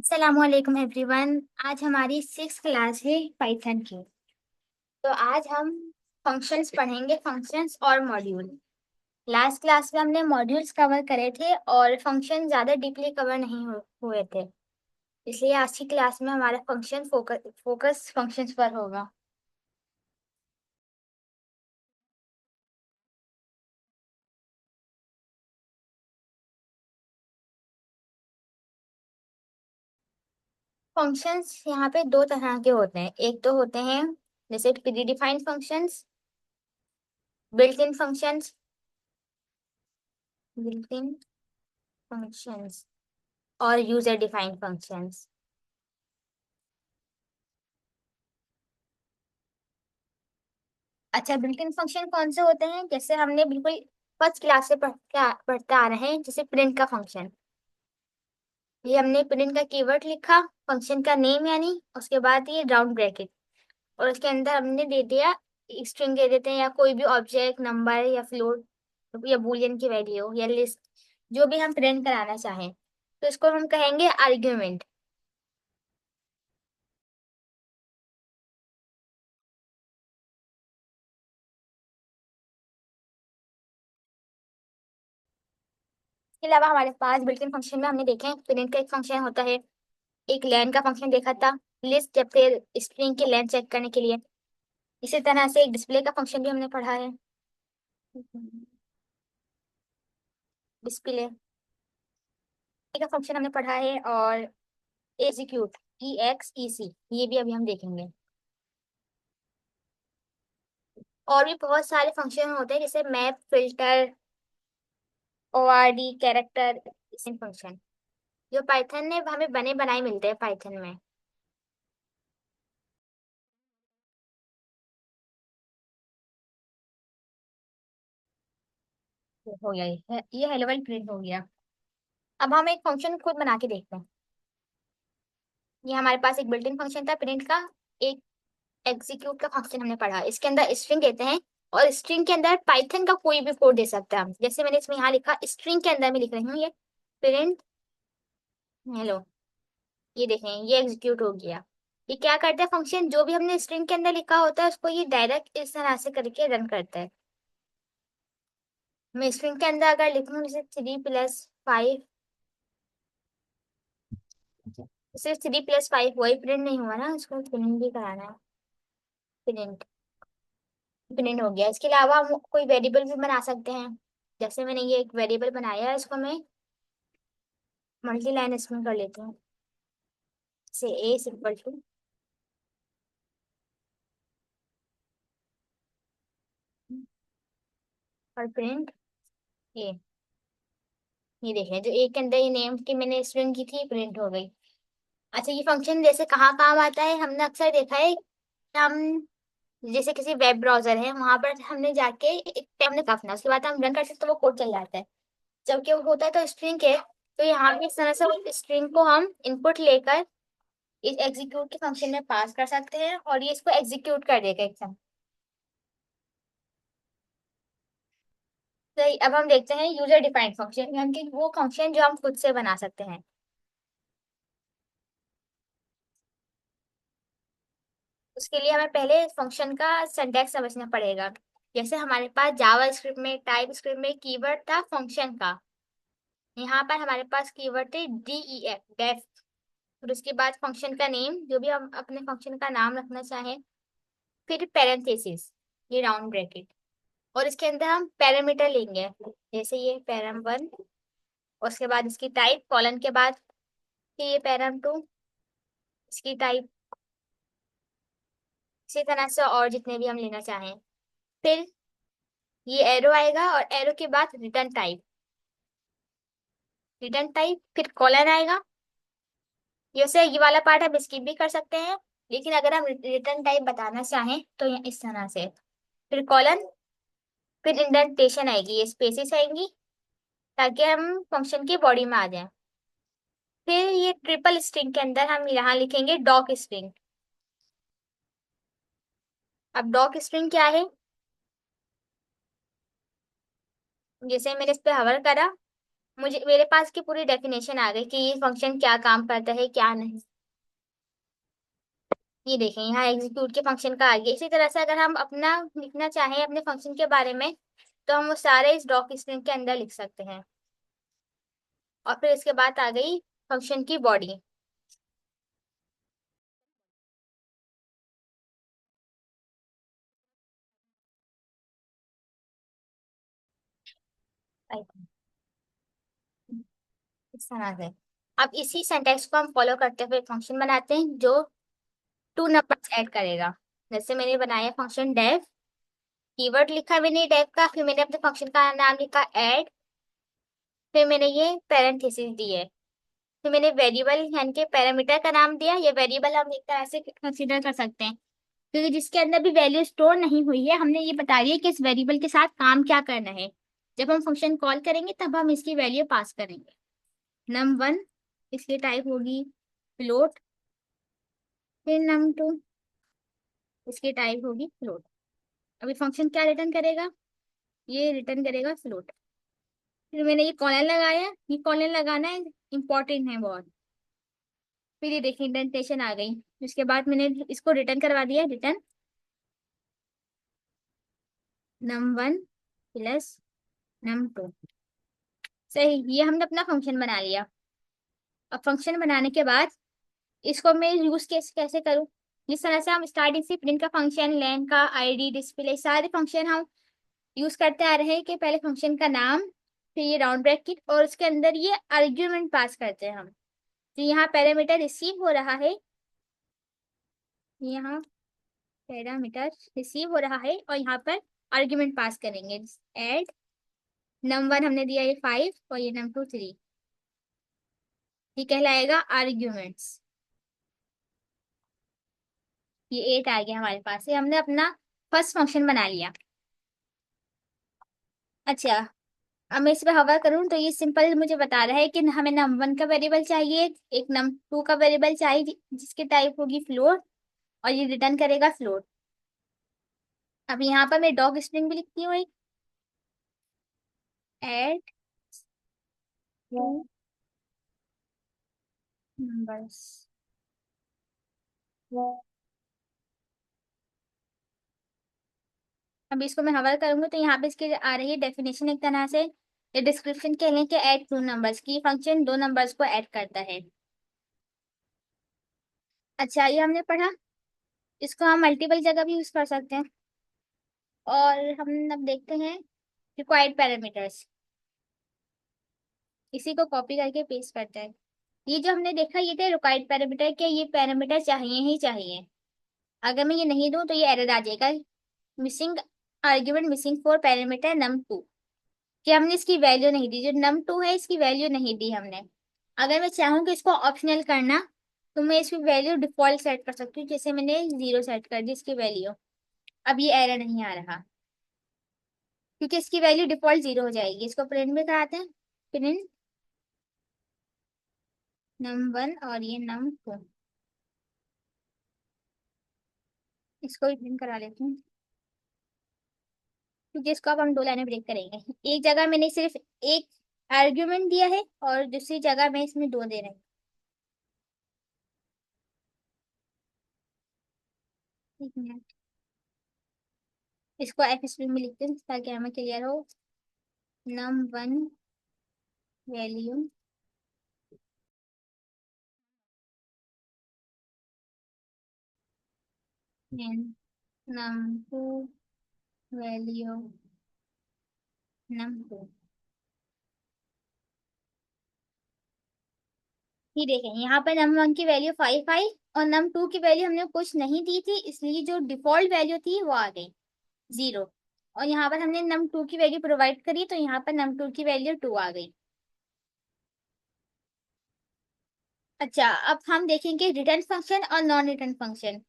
अस्सलामुअलैकुम एवरीवन। आज हमारी 6th क्लास है पाइथन की। तो आज हम फंक्शंस पढ़ेंगे, फंक्शंस और मॉड्यूल। लास्ट क्लास में हमने मॉड्यूल्स कवर करे थे और फंक्शन ज़्यादा डीपली कवर नहीं हुए थे, इसलिए आज की क्लास में हमारा फंक्शन फोकस फंक्शंस पर होगा। फंक्शंस यहाँ पे दो तरह के होते हैं। एक तो होते हैं जैसे pre defined functions, built in functions, built in functions और यूजर डिफाइंड फंक्शंस। अच्छा, बिल्ट इन फंक्शन कौन से होते हैं? जैसे हमने बिल्कुल फर्स्ट क्लास से पढ़ते आ रहे हैं, जैसे प्रिंट का फंक्शन। ये हमने प्रिंट का कीवर्ड लिखा, फंक्शन का नेम यानी, उसके बाद ये राउंड ब्रैकेट, और उसके अंदर हमने दे दिया स्ट्रिंग दे देते हैं, या कोई भी ऑब्जेक्ट, नंबर या फ्लोट या बूलियन की वैल्यू या लिस्ट, जो भी हम प्रिंट कराना चाहें, तो इसको हम कहेंगे आर्ग्यूमेंट। इसके अलावा हमारे पास बिल्ट इन फंक्शन में हमने देखे हैं, प्रिंट का एक फंक्शन होता है, एक लेन का फंक्शन देखा था, लिस्ट या फिर स्ट्रिंग की लेंथ चेक करने के लिए। इसी तरह से एक डिस्प्ले का फंक्शन भी हमने पढ़ा है, डिस्प्ले का फंक्शन हमने पढ़ा है, और एग्जीक्यूट, EXEC, ये भी अभी हम देखेंगे। और भी बहुत सारे फंक्शन होते हैं, जैसे map, filter, ORD, character, function, जो पाइथन ने हमें बने बनाए मिलते हैं पाइथन में। हो गया, ये हेलो वर्ल्ड प्रिंट हो गया। अब हम एक फंक्शन खुद बना के देखते हैं। ये हमारे पास एक बिल्ट इन फंक्शन था प्रिंट का। एक एग्जीक्यूट का फंक्शन हमने पढ़ा, इसके अंदर स्ट्रिंग देते हैं, और स्ट्रिंग के अंदर पाइथन का कोई भी कोड दे सकते हैं हम। जैसे मैंने इसमें यहाँ लिखा, स्ट्रिंग के अंदर में लिख रही हूँ ये प्रिंट हेलो, ये देखें, ये एग्जीक्यूट हो गया। ये क्या करता है फंक्शन, जो भी हमने स्ट्रिंग के अंदर लिखा होता है उसको ये डायरेक्ट इस तरह से करके रन करता है। मैं स्ट्रिंग के अंदर अगर लिखूँ जैसे 3+5, सिर्फ 3+5 वही प्रिंट नहीं हुआ ना, उसको प्रिंट भी कराना है। प्रिंट प्रिंट हो गया। इसके अलावा हम कोई वेरिएबल भी बना सकते हैं। जैसे मैंने ये एक वेरिएबल बनाया है, इसको मैं मल्टी लाइन इसमें कर लेती हूँ, से ए सिंपल टू, और प्रिंट ए। ये देखें, जो ए के अंदर ये नेम की मैंने स्ट्रिंग की थी, प्रिंट हो गई। अच्छा, ये फंक्शन जैसे कहाँ काम आता है, हमने अक्सर देखा है कि हम जैसे किसी वेब ब्राउजर है, वहां पर हमने जाके एक टाइम लिखना, उसके बाद हम रन करते हैं तो वो कोड चल जाता है। जबकि वो होता है तो स्ट्रिंग है, तो यहाँ पे इस तरह से स्ट्रिंग को हम इनपुट लेकर इस एग्जीक्यूट के फंक्शन में पास कर सकते हैं, और ये इसको एग्जीक्यूट कर देगा एग्जाम। तो अब हम देखते हैं यूजर डिफाइंड फंक्शन, यानी कि वो फंक्शन जो हम खुद से बना सकते हैं। उसके लिए हमें पहले फंक्शन का सिंटैक्स समझना पड़ेगा। जैसे हमारे पास जावा स्क्रिप्ट में, टाइप स्क्रिप्ट में कीवर्ड था फंक्शन का, यहाँ पर हमारे पास कीवर्ड थे DEF, डेफ। फिर उसके बाद फंक्शन का नेम, जो भी हम अपने फंक्शन का नाम रखना चाहें, फिर पैरेंथेसिस, ये राउंड ब्रैकेट, और इसके अंदर हम पैरामीटर लेंगे, जैसे ये पैराम 1, उसके बाद इसकी टाइप, कॉलन के बाद फिर ये पैराम 2, इसकी टाइप, इसी तरह से और जितने भी हम लेना चाहें। फिर ये एरो आएगा, और एरो के बाद रिटर्न टाइप, रिटर्न टाइप, फिर कॉलन आएगा। जैसे ये वाला पार्ट हम स्किप भी कर सकते हैं, लेकिन अगर हम रिटर्न टाइप बताना चाहें तो ये इस तरह से, फिर कॉलन, फिर इंडेंटेशन आएगी, ये स्पेसिस आएंगी, ताकि हम फंक्शन की बॉडी में आ जाएं। फिर ये ट्रिपल स्ट्रिंग के अंदर हम यहाँ लिखेंगे डॉक स्ट्रिंग। अब डॉक स्ट्रिंग क्या है, जैसे मैंने इस पे हवर करा, मुझे मेरे पास की पूरी डेफिनेशन आ गई कि ये फंक्शन क्या काम करता है क्या नहीं। ये देखें यहाँ एग्जीक्यूट के फंक्शन का आ गया। इसी तरह से अगर हम अपना लिखना चाहें अपने फंक्शन के बारे में, तो हम वो सारे इस डॉक स्ट्रिंग के अंदर लिख सकते हैं। और फिर इसके बाद आ गई फंक्शन की बॉडी। इस तरह से अब इसी सिंटैक्स को हम फॉलो करते हुए फंक्शन बनाते हैं जो टू नंबर्स ऐड करेगा। जैसे मैंने बनाया फंक्शन डेव, कीवर्ड लिखा मैंने डेव का, फिर मैंने अपने फंक्शन का नाम लिखा ऐड, फिर मैंने ये पैरेंथेसिस दिए, फिर मैंने वेरिएबल यानी कि पैरामीटर का नाम दिया। ये वेरिएबल हम एक तरह से कंसीडर कर सकते हैं क्योंकि जिसके अंदर भी वैल्यू स्टोर नहीं हुई है, हमने ये बता दिया कि इस वेरिएबल के साथ काम क्या करना है। जब हम फंक्शन कॉल करेंगे तब हम इसकी वैल्यू पास करेंगे। num1 इसकी टाइप होगी फ्लोट, फिर num2 इसकी टाइप होगी फ्लोट। अभी फंक्शन क्या रिटर्न करेगा? ये रिटर्न करेगा फ्लोट। फिर मैंने ये कॉलन लगाया, ये कॉलन लगाना है इंपॉर्टेंट है बहुत। फिर ये देखिए इंडेंटेशन आ गई। उसके बाद मैंने इसको रिटर्न करवा दिया, रिटर्न num1 प्लस num2। सही, ये हमने अपना फंक्शन बना लिया। अब फंक्शन बनाने के बाद इसको मैं यूज केस कैसे करूँ? जिस तरह से हम स्टार्टिंग से प्रिंट का फंक्शन, लेन का, आईडी, डिस्प्ले, सारे फंक्शन हम यूज करते आ रहे हैं कि पहले फंक्शन का नाम, फिर ये राउंड ब्रैकेट और उसके अंदर ये आर्ग्यूमेंट पास करते हैं हम। तो यहाँ पैरामीटर रिसीव हो रहा है, यहाँ पैरामीटर रिसीव हो रहा है और यहाँ पर आर्ग्यूमेंट पास करेंगे। ऐड num1 हमने दिया ये 5 और ये num2 3। ये कहलाएगा आर्ग्यूमेंट्स। ये 8 आ गया हमारे पास। ये हमने अपना फर्स्ट फंक्शन बना लिया। अच्छा, अब मैं इस पे हवा करूँ तो ये सिंपल मुझे बता रहा है कि हमें num1 का वेरिएबल चाहिए, एक num2 का वेरिएबल चाहिए जिसकी टाइप होगी फ्लोट, और ये रिटर्न करेगा फ्लोट। अब यहाँ पर मैं डॉग स्ट्रिंग भी लिखती हूँ, एक ऐड टू नंबर्स। अब इसको मैं हवा करूंगी तो यहाँ पे इसकी आ रही है डेफिनेशन एक तरह से, ये डिस्क्रिप्शन के लिए कि ऐड टू नंबर्स की फंक्शन दो नंबर्स को ऐड करता है। अच्छा, ये हमने पढ़ा। इसको हम मल्टीपल जगह भी यूज कर सकते हैं। और हम अब देखते हैं रिक्वायर्ड पैरामीटर्स। इसी को कॉपी करके पेस्ट करते हैं। ये जो हमने देखा ये थे रिक्वायर्ड पैरामीटर के, ये पैरामीटर चाहिए ही चाहिए। अगर मैं ये नहीं दूं तो ये एरर आ जाएगा, missing argument missing for parameter num2, कि हमने इसकी वैल्यू नहीं दी। जो num2 है इसकी वैल्यू नहीं दी हमने। अगर मैं चाहूँ कि इसको ऑप्शनल करना तो मैं इसकी वैल्यू डिफॉल्ट सेट कर सकती हूँ, जैसे मैंने 0 सेट कर दी इसकी वैल्यू। अब ये एरर नहीं आ रहा क्योंकि इसकी वैल्यू डिफॉल्ट 0 हो जाएगी। इसको प्रिंट भी कराते हैं, प्रिंट num1 और ये num2। इसको भी प्रिंट करा लेती हूँ क्योंकि इसको अब हम दो लाइनें ब्रेक करेंगे। एक जगह मैंने सिर्फ एक आर्ग्यूमेंट दिया है और दूसरी जगह मैं इसमें दो दे रहे हैं। एक मिनट, इसको एफ स्ट्रिंग में लिखते हैं ताकि हमें क्लियर हो। num1 value and num2 value num2। ये देखें यहाँ पर num1 की वैल्यू 5 आई और num2 की वैल्यू हमने कुछ नहीं दी थी, इसलिए जो डिफॉल्ट वैल्यू थी वो आ गई 0। और यहाँ पर हमने num2 की वैल्यू प्रोवाइड करी तो यहाँ पर num2 की वैल्यू 2 आ गई। अच्छा, अब हम देखेंगे रिटर्न फंक्शन और नॉन रिटर्न फंक्शन।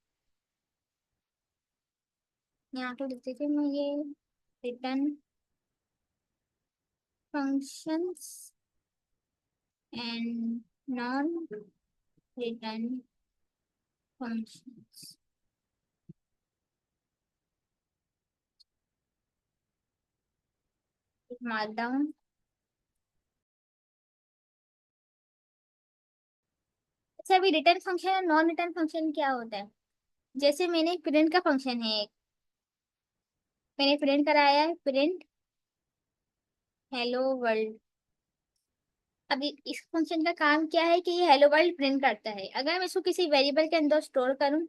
यहाँ तो लिख देती हूँ मैं ये return functions and non return functions. Markdown अच्छा, अभी रिटर्न फंक्शन और नॉन रिटर्न फंक्शन क्या होता है? जैसे मैंने प्रिंट का फंक्शन है एक, मैंने प्रिंट कराया है, प्रिंट हेलो वर्ल्ड। अभी इस फंक्शन का काम क्या है कि ये हेलो वर्ल्ड प्रिंट करता है। अगर मैं इसको किसी वेरिएबल के अंदर स्टोर करूं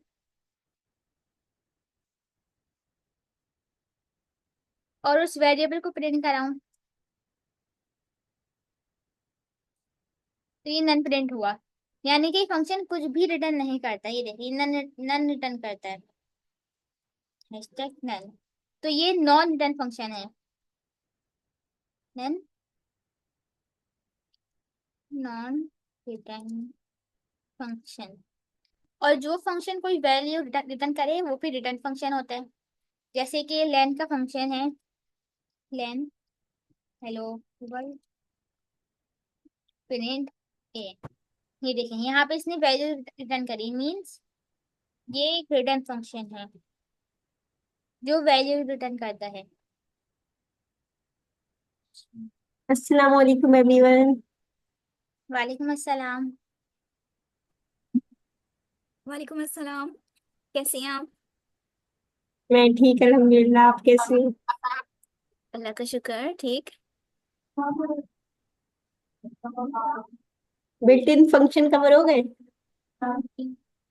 और उस वेरिएबल को प्रिंट कराऊं, तो ये नन प्रिंट हुआ। यानी कि फंक्शन कुछ भी रिटर्न नहीं करता। ये देखिए, नन नन रिटर्न करता है, हैशटैग नन। तो ये नॉन रिटर्न फंक्शन है, नन नॉन रिटर्न फंक्शन। और जो फंक्शन कोई वैल्यू रिटर्न करे वो भी रिटर्न फंक्शन होता है। जैसे कि लेन का फंक्शन है, लेन हेलो वर्ल्ड प्रिंट ए। ये देखें, यहाँ पे इसने वैल्यू रिटर्न करी, मीन्स ये एक रिटर्न फंक्शन है जो वैल्यू रिटर्न करता है। अस्सलाम वालेकुम एवरीवन। वालेकुम अस्सलाम। वालेकुम अस्सलाम। कैसे हैं आप? मैं ठीक अल्हम्दुलिल्लाह, आप कैसे हैं? अल्लाह का शुक्र, ठीक। बिल्ट इन फंक्शन कवर हो गए?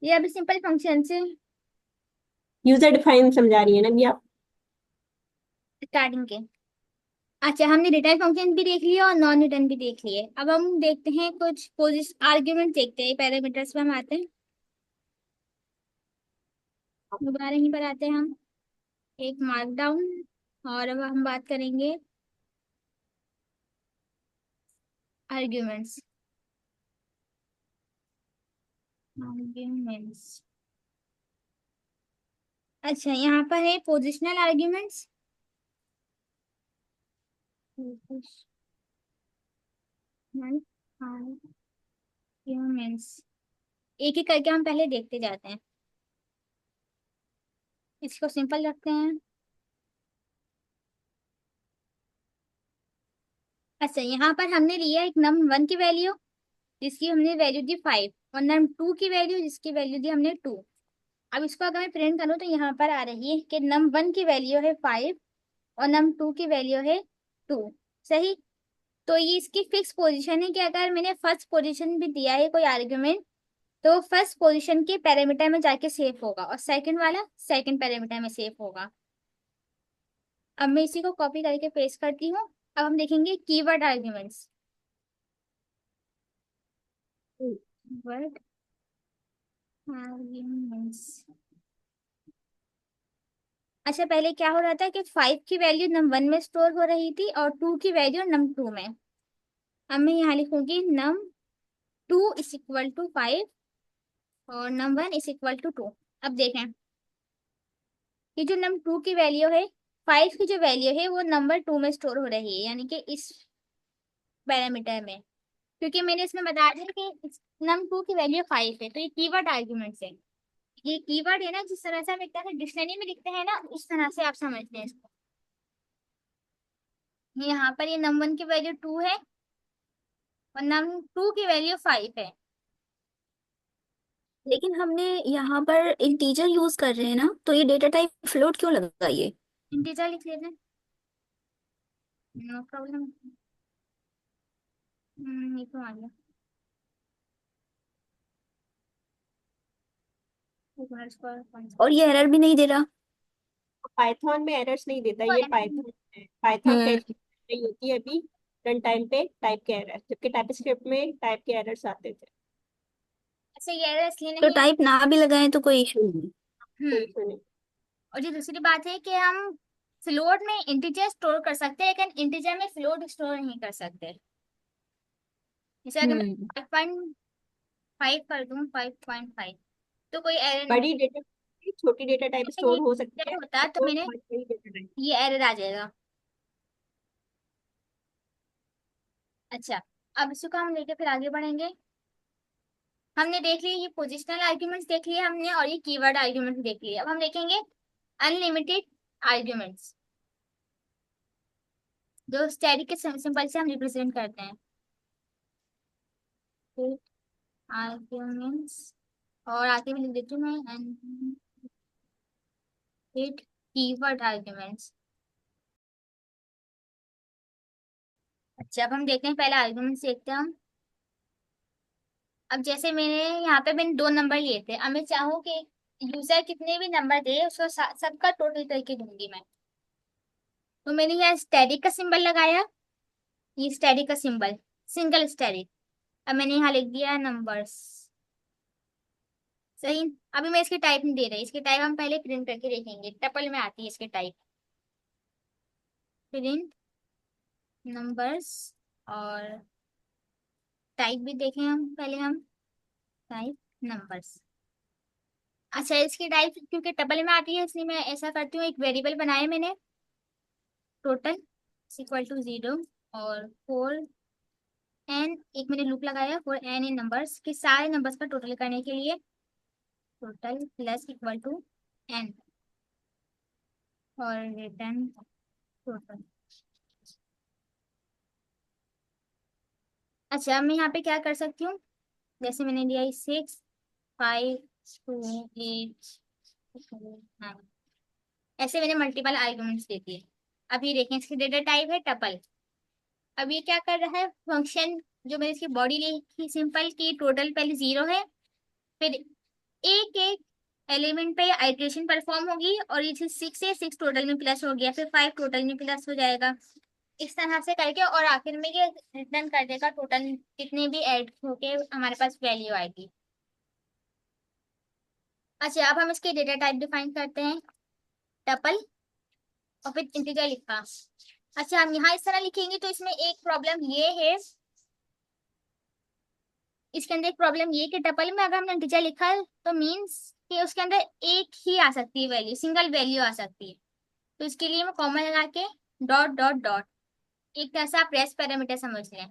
ये अभी सिंपल फंक्शन से यूजर डिफाइन समझा रही है ना अभी आप? स्टार्टिंग के। अच्छा, हमने रिटर्न फंक्शन भी देख लिया और नॉन रिटर्न भी देख लिए। अब हम देखते हैं कुछ पोजिशन आर्ग्यूमेंट देखते हैं, पैरामीटर्स पे हम आते हैं। दोबारा यहीं पर आते हैं हम, एक मार्कडाउन। और अब हम बात करेंगे आर्ग्यूमेंट्स। आर्ग्यूमेंट्स, अच्छा यहाँ पर है पोजिशनल आर्ग्यूमेंट्स। आर्ग्यूमेंट्स एक एक करके हम पहले देखते जाते हैं। इसको सिंपल रखते हैं। अच्छा, यहाँ पर हमने लिया एक num1 की वैल्यू जिसकी हमने वैल्यू दी 5, और num2 की वैल्यू जिसकी वैल्यू दी हमने 2। अब इसको अगर मैं प्रिंट करूँ तो यहाँ पर आ रही है कि num1 की वैल्यू है 5 और num2 की वैल्यू है 2। सही। तो ये इसकी फिक्स पोजीशन है कि अगर मैंने फर्स्ट पोजीशन भी दिया है कोई आर्ग्यूमेंट, तो फर्स्ट पोजीशन के पैरामीटर में जाके सेव होगा और सेकंड वाला सेकंड पैरामीटर में सेव होगा। अब मैं इसी को कॉपी करके पेस्ट करती हूँ। अब हम देखेंगे कीवर्ड आर्ग्यूमेंट्स। Word arguments. अच्छा, पहले क्या हो रहा था कि 5 की वैल्यू num1 में स्टोर हो रही थी और 2 की वैल्यू num2 में। अब मैं यहाँ लिखूंगी num2 इज इक्वल टू 5 और num1 इज इक्वल टू 2। अब देखें कि जो num2 की वैल्यू है, 5 की जो वैल्यू है वो नंबर 2 में स्टोर हो रही है, यानी कि इस पैरामीटर में। क्योंकि मैंने इसमें बता दिया कि num2 की वैल्यू 5 है, तो ये कीवर्ड आर्ग्यूमेंट्स है। ये कीवर्ड है ना, जिस तरह से हम लिखते हैं डिक्शनरी में लिखते हैं ना, उस तरह से आप समझते हैं इसको। यहाँ पर ये num1 की वैल्यू 2 है और num2 की वैल्यू 5 है। लेकिन हमने यहाँ पर इंटीजर यूज कर रहे हैं ना, तो ये डेटा टाइप फ्लोट क्यों लगा ये? इंटीजर लिख लेते हैं, नो प्रॉब्लम। ये तो आ गया। एक मिनट इसको और ये एरर भी नहीं दे रहा। पाइथन में एरर्स नहीं देता ये। पाइथन है, पाइथन हम्म। कैच नहीं होती है अभी रन टाइम पे टाइप के एरर, जबकि टाइप स्क्रिप्ट में टाइप के एरर्स आते थे। अच्छा, ये एरर इसलिए तो नहीं है। टाइप ना भी लगाएं तो कोई इशू नहीं। कोई हम्म इशू नहीं। और जो दूसरी बात है कि हम फ्लोट में इंटीजर स्टोर कर सकते हैं, लेकिन इंटीजर में फ्लोट स्टोर नहीं कर सकते। जैसे अगर मैं हम्म। 5.5 कर दूं, 5.5, तो कोई एरर नहीं। बड़ी डेटा, छोटी डेटा टाइप अगर ये स्टोर हो सकती इंटीजर है होता तो और मैंने बड़ी डेटा टाइप। ये एरर आ जाएगा। अच्छा, अब इसको हम लेके फिर आगे बढ़ेंगे। हमने देख लिया ये पोजिशनल आर्ग्यूमेंट्स देख लिए हमने, और ये कीवर्ड आर्ग्यूमेंट्स देख लिए। अब हम देखेंगे अनलिमिटेड आर्ग्यूमेंट्स, जो स्टैटिक के सिंबल से हम रिप्रेजेंट करते हैं। आर्ग्यूमेंट्स और आगे भी लिख देती हूँ मैं, एंड कीवर्ड आर्ग्यूमेंट्स। अच्छा, अब हम देखते हैं, पहले आर्ग्यूमेंट्स देखते हैं हम। अब जैसे मैंने दो नंबर लिए थे, अब मैं चाहूँ कि यूजर कितने भी नंबर दे उसको सबका टोटल करके दूंगी मैं। तो मैंने यहाँ स्टैटिक का सिंबल लगाया, ये स्टैटिक का सिंबल, सिंगल स्टैटिक। अब मैंने यहाँ लिख दिया नंबर्स। सही। अभी मैं इसकी टाइप नहीं दे रही, इसकी टाइप हम पहले प्रिंट करके देखेंगे, टपल में आती है इसकी टाइप, प्रिंट नंबर्स। और टाइप भी देखें हम पहले, हम टाइप नंबर्स। अच्छा, इसकी टाइप क्योंकि टपल में आती है इसलिए मैं ऐसा करती हूँ, एक वेरिएबल बनाया मैंने, टोटल इक्वल टू 0, और फोर एन, एक मैंने लूप लगाया फॉर एन इन नंबर्स, के सारे नंबर्स का टोटल करने के लिए, total plus equal to N, और रिटर्न टोटल। अच्छा, मैं यहाँ पे क्या कर सकती हूँ, जैसे मैंने दिया 6, 5, 2, 8, 9, ऐसे मैंने मल्टीपल आर्गुमेंट्स दे दिए। अब ये देखें, इसकी डेटा टाइप है टपल। अब ये क्या कर रहा है, फंक्शन जो मैंने इसकी बॉडी लिखी सिंपल की, टोटल पहले 0 है, फिर एक एक एलिमेंट पे आइट्रेशन परफॉर्म होगी, और ये 6 है, 6 टोटल में प्लस हो गया, फिर 5 टोटल में प्लस हो जाएगा, इस तरह से करके, और आखिर में ये रिटर्न कर देगा टोटल कितने भी ऐड होके हमारे पास वैल्यू आएगी। अच्छा, अब हम इसके डेटा टाइप डिफाइन करते हैं, टपल, और फिर इंटीजर लिखा। अच्छा, हम यहाँ इस तरह लिखेंगे तो इसमें एक प्रॉब्लम ये है, इसके अंदर एक प्रॉब्लम ये कि टपल में अगर हमने इंटीजर लिखा है तो मीन्स कि उसके अंदर एक ही आ सकती है वैल्यू, सिंगल वैल्यू आ सकती है। तो इसके लिए मैं कॉमा लगा के डॉट डॉट डॉट, एक तरह से आप रेस्ट पैरामीटर समझ लें।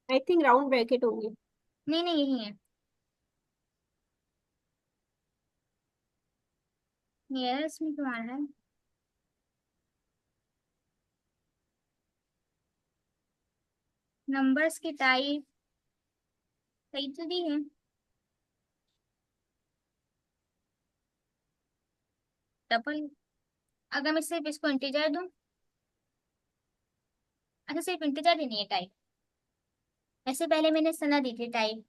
आई थिंक राउंड ब्रैकेट होंगे। नहीं नहीं, यही है, ये इसमें तुम्हारा है। नंबर्स की टाइप सही तो दी है, डबल। अगर मैं सिर्फ इसको इंटीजर दूं, अच्छा सिर्फ इंटीजर ही नहीं है टाइप, ऐसे पहले मैंने सना दी थी टाइप,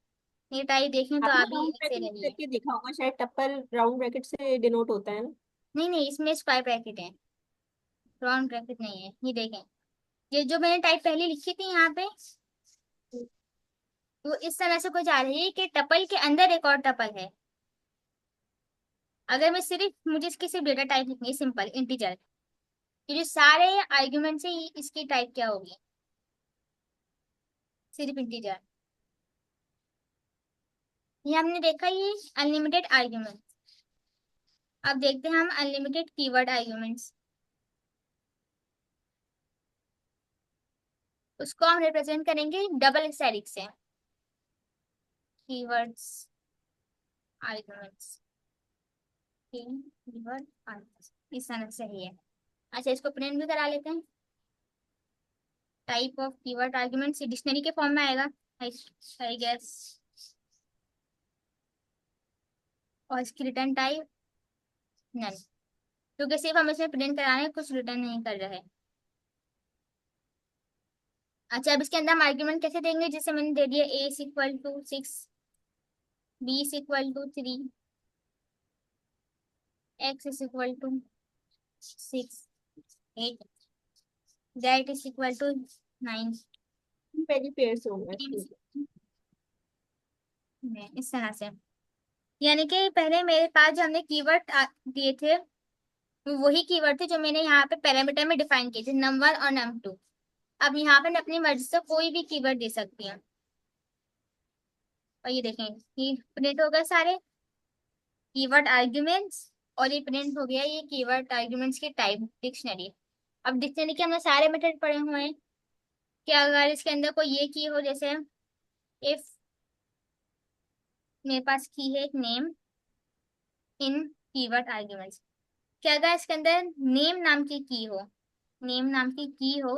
ये टाइप देखें तो आपने अभी राउंड ऐसे ब्रैकेट रही है। करके देखा होगा शायद, टप्पल राउंड ब्रैकेट से डिनोट होता है ना। नहीं नहीं, इसमें स्क्वायर ब्रैकेट है, राउंड ब्रैकेट नहीं है, ये देखें, ये जो मैंने टाइप पहले लिखी थी यहाँ पे, वो इस तरह से कुछ आ रही है कि टपल के अंदर एक और टपल है। अगर मैं सिर्फ, मुझे इसकी सिर्फ डेटा टाइप लिखनी है सिंपल इंटीजर, ये जो सारे आर्ग्यूमेंट है इसकी टाइप क्या होगी, सिर्फ इंटीजर। ये हमने देखा, ये अनलिमिटेड आर्ग्यूमेंट। अब देखते हैं हम अनलिमिटेड कीवर्ड आर्ग्यूमेंट्स, उसको हम रिप्रेजेंट करेंगे डबल स्टैटिक से, कीवर्ड्स आर्ग्यूमेंट्स, कीवर्ड आर्ग्यूमेंट्स, इस तरह से ही है। अच्छा, इसको प्रिंट भी करा लेते हैं, type of keyword arguments dictionary के फॉर्म में आएगा, आई गेस, और इसकी रिटर्न टाइप नन, क्योंकि सिर्फ हम इसमें प्रिंट करा रहे हैं, कुछ रिटर्न नहीं कर रहे हैं। अच्छा, अब इसके अंदर हम आर्ग्यूमेंट कैसे देंगे, जैसे मैंने दे दिया a equal to 6, b equal to 3, x equal to 6, 8, z equal to 9, पहली पेयर से होगा इसके लिए। इस तरह से। यानी कि पहले मेरे पास जो हमने कीवर्ड दिए थे, वो वही कीवर्ड थे जो मैंने यहाँ पे पैरामीटर में डिफाइन किए थे, num1 और num2। अब यहाँ पे मैं अपनी मर्जी से कोई भी कीवर्ड दे सकती हूँ, और ये देखें, ये प्रिंट हो गए सारे कीवर्ड आर्ग्यूमेंट्स, और ये प्रिंट हो गया ये कीवर्ड आर्ग्यूमेंट्स की टाइप डिक्शनरी। अब डिक्शनरी के हमने सारे मेथड पढ़े हुए हैं, कि अगर इसके अंदर कोई ये की हो, जैसे इफ मेरे पास की है एक नेम इन कीवर्ड आर्ग्यूमेंट्स, क्या अगर इसके अंदर नेम नाम की हो, नेम नाम की हो,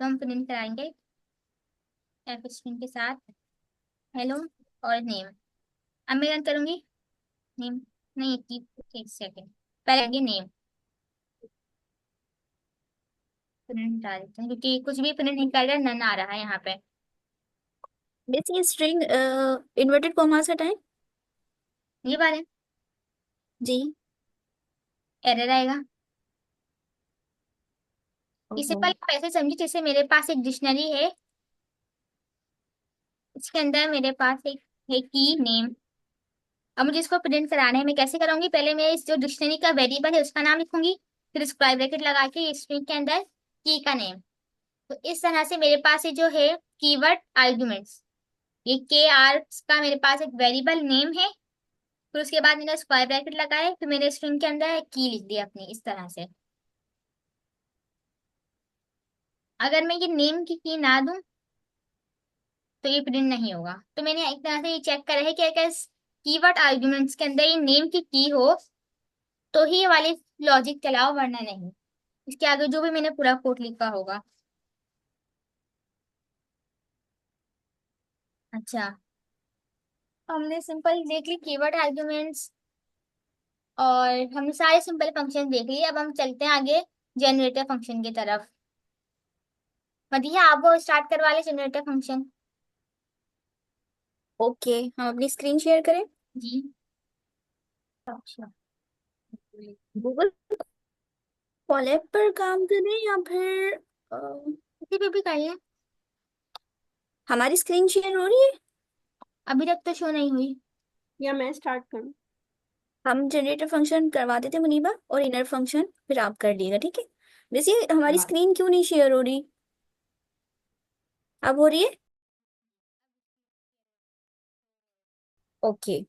तो हम प्रिंट कराएंगे एफ स्ट्रिंग के साथ हेलो और नेम। अब मैं रन करूंगी। नेम नहीं की, एक सेकेंड, पहले आगे नेम प्रिंट डाल देते हैं क्योंकि कुछ भी प्रिंट नहीं कर रहा, नन आ रहा है यहाँ पे। मिस ये स्ट्रिंग इन्वर्टेड कॉमास हटाएं। ये बात है, जी। एरर आएगा। इससे ओहो। पहले आप ऐसे समझिए जैसे मेरे पास एक डिक्शनरी है, इसके अंदर मेरे पास एक है की नेम। अब मुझे इसको प्रिंट कराना है, मैं कैसे कराऊंगी? पहले मैं इस जो डिक्शनरी का वेरिएबल है उसका नाम लिखूंगी, फिर स्क्वायर ब्रैकेट लगा के स्ट्रिंग के अंदर की का नेम। तो इस तरह से मेरे पास ये जो है कीवर्ड आर्ग्यूमेंट्स, ये के आर का मेरे पास एक वेरिएबल नेम है। फिर उसके बाद मैंने स्क्वायर ब्रैकेट लगाए, फिर मैंने स्ट्रिंग के अंदर की लिख दी अपनी इस तरह से। अगर मैं ये नेम की ना दूं तो ये प्रिंट नहीं होगा। तो मैंने एक तरह से ये चेक करा है कि अगर कीवर्ड आर्ग्यूमेंट्स के अंदर ये नेम की हो तो ही ये वाली लॉजिक चलाओ, वरना नहीं। इसके आगे जो भी मैंने पूरा कोड लिखा होगा। अच्छा, हमने सिंपल देख ली कीवर्ड आर्ग्यूमेंट्स और हमने सारे सिंपल फंक्शन देख लिए। अब हम चलते हैं आगे जनरेटर फंक्शन की तरफ। मदिया आप वो स्टार्ट करवा ले जनरेटर फंक्शन। ओके, हम अपनी स्क्रीन शेयर करें। जी। अच्छा, गूगल कॉलैब पर काम करें या फिर अ, किसी पे भी कर ले। हमारी स्क्रीन शेयर हो रही है। अभी तक तो शो नहीं हुई। या मैं स्टार्ट करूँ? हम जनरेटर फंक्शन करवा देते मुनीबा, और इनर फंक्शन फिर आप कर लीजिएगा, ठीक है। वैसे हमारी करवा। स्क्रीन क्यों नहीं शेयर हो रही? अब हो रही है। ओके।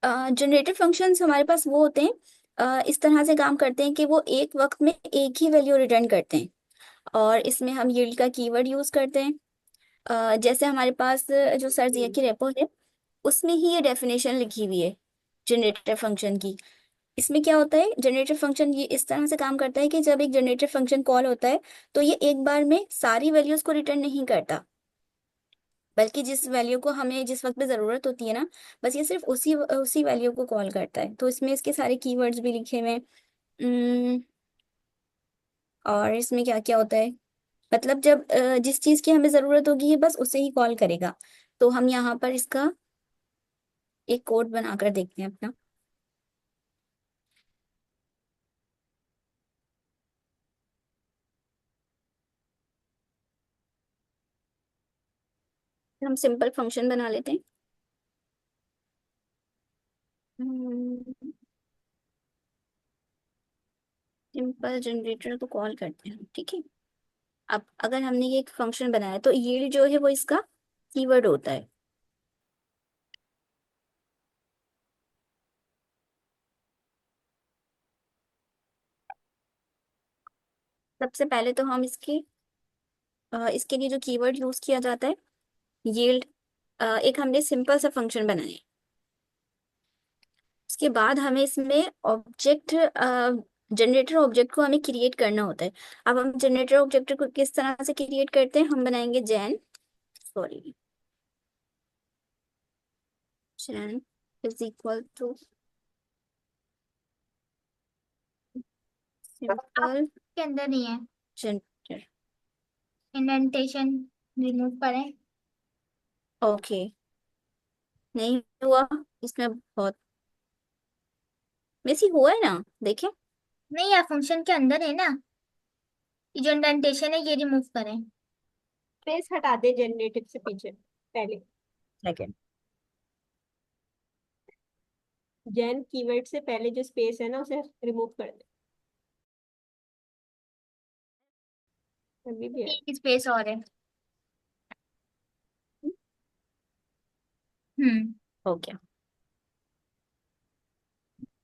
जनरेटर फंक्शंस हमारे पास वो होते हैं, इस तरह से काम करते हैं कि वो एक वक्त में एक ही वैल्यू रिटर्न करते हैं। और इसमें हम यील्ड का कीवर्ड यूज करते हैं। जैसे हमारे पास जो सर्जिया की रेपो है, उसमें ही ये डेफिनेशन लिखी हुई है जनरेटर फंक्शन की। इसमें क्या होता है, जनरेटर फंक्शन ये इस तरह से काम करता है कि जब एक जनरेटर फंक्शन कॉल होता है तो ये एक बार में सारी वैल्यूज को रिटर्न नहीं करता, बल्कि जिस वैल्यू को हमें जिस वक्त पे ज़रूरत होती है ना, बस ये सिर्फ उसी उसी वैल्यू को कॉल करता है। तो इसमें इसके सारे कीवर्ड्स भी लिखे हुए हैं। और इसमें क्या क्या होता है, मतलब जब जिस चीज़ की हमें ज़रूरत होगी ये बस उसे ही कॉल करेगा। तो हम यहाँ पर इसका एक कोड बनाकर देखते हैं अपना। हम सिंपल फंक्शन बना लेते हैं। सिंपल जनरेटर को कॉल करते हैं, ठीक है। अब अगर हमने ये एक फंक्शन बनाया तो यील्ड जो है वो इसका कीवर्ड होता है। सबसे पहले तो हम इसके लिए जो कीवर्ड यूज किया जाता है यील्ड, एक हमने सिंपल सा फंक्शन बनाया है। उसके बाद हमें इसमें ऑब्जेक्ट, जनरेटर ऑब्जेक्ट को हमें क्रिएट करना होता है। अब हम जनरेटर ऑब्जेक्ट को किस तरह से क्रिएट करते हैं, हम बनाएंगे gen, sorry, gen is equal to simple आपके अंदर नहीं है, जनरेटर। इंडेंटेशन रिमूव करें। ओके, नहीं हुआ इसमें बहुत, वैसे ही हुआ है ना, देखें। नहीं यार, फंक्शन के अंदर है ना, ये जो इंडेंटेशन है ये रिमूव करें। स्पेस हटा दे जनरेटिव से पीछे पहले। सेकंड। जेन कीवर्ड से पहले जो स्पेस है ना उसे रिमूव कर दे। अभी भी है। एक स्पेस और है। हम्म। हो गया,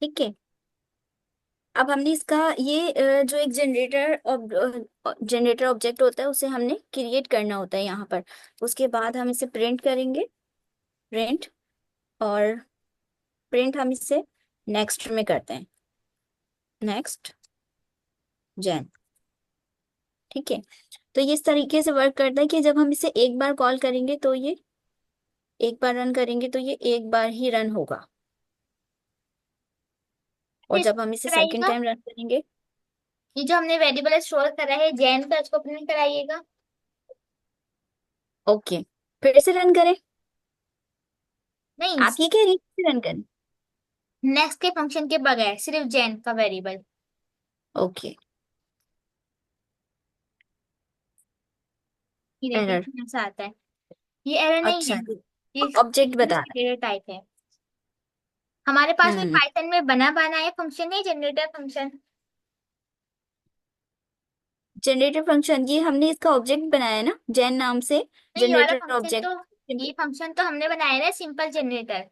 ठीक है। अब हमने इसका ये जो एक जनरेटर ऑब्जेक्ट होता है उसे हमने क्रिएट करना होता है यहाँ पर। उसके बाद हम इसे प्रिंट करेंगे, प्रिंट, और प्रिंट हम इसे नेक्स्ट में करते हैं, नेक्स्ट जेन, ठीक है। तो ये इस तरीके से वर्क करता है कि जब हम इसे एक बार कॉल करेंगे तो ये एक बार रन करेंगे तो ये एक बार ही रन होगा, और फिर जब हम इसे सेकंड कराइएगा, टाइम रन करेंगे। ये जो हमने वेरिएबल स्टोर करा है जैन का, इसको प्रिंट कराइएगा। ओके, फिर से रन करें। नहीं, आप ये कह रही हैं फिर रन करें? नेक्स्ट के फंक्शन के बगैर सिर्फ जैन का वेरिएबल। ओके। ये एरर। देखिए ऐसा आता है। ये एरर नहीं अच्छा, है, ये ऑब्जेक्ट बता रहा स्टेटस टाइप है। हमारे पास है। में पाइथन में बना बनाया फंक्शन है जनरेटर फंक्शन। जनरेटर फंक्शन, ये हमने इसका ऑब्जेक्ट बनाया है ना जैन नाम से। नहीं, ये वाला जनरेटर फंक्शन ऑब्जेक्ट। तो, ये फंक्शन तो हमने बनाया है सिंपल जनरेटर।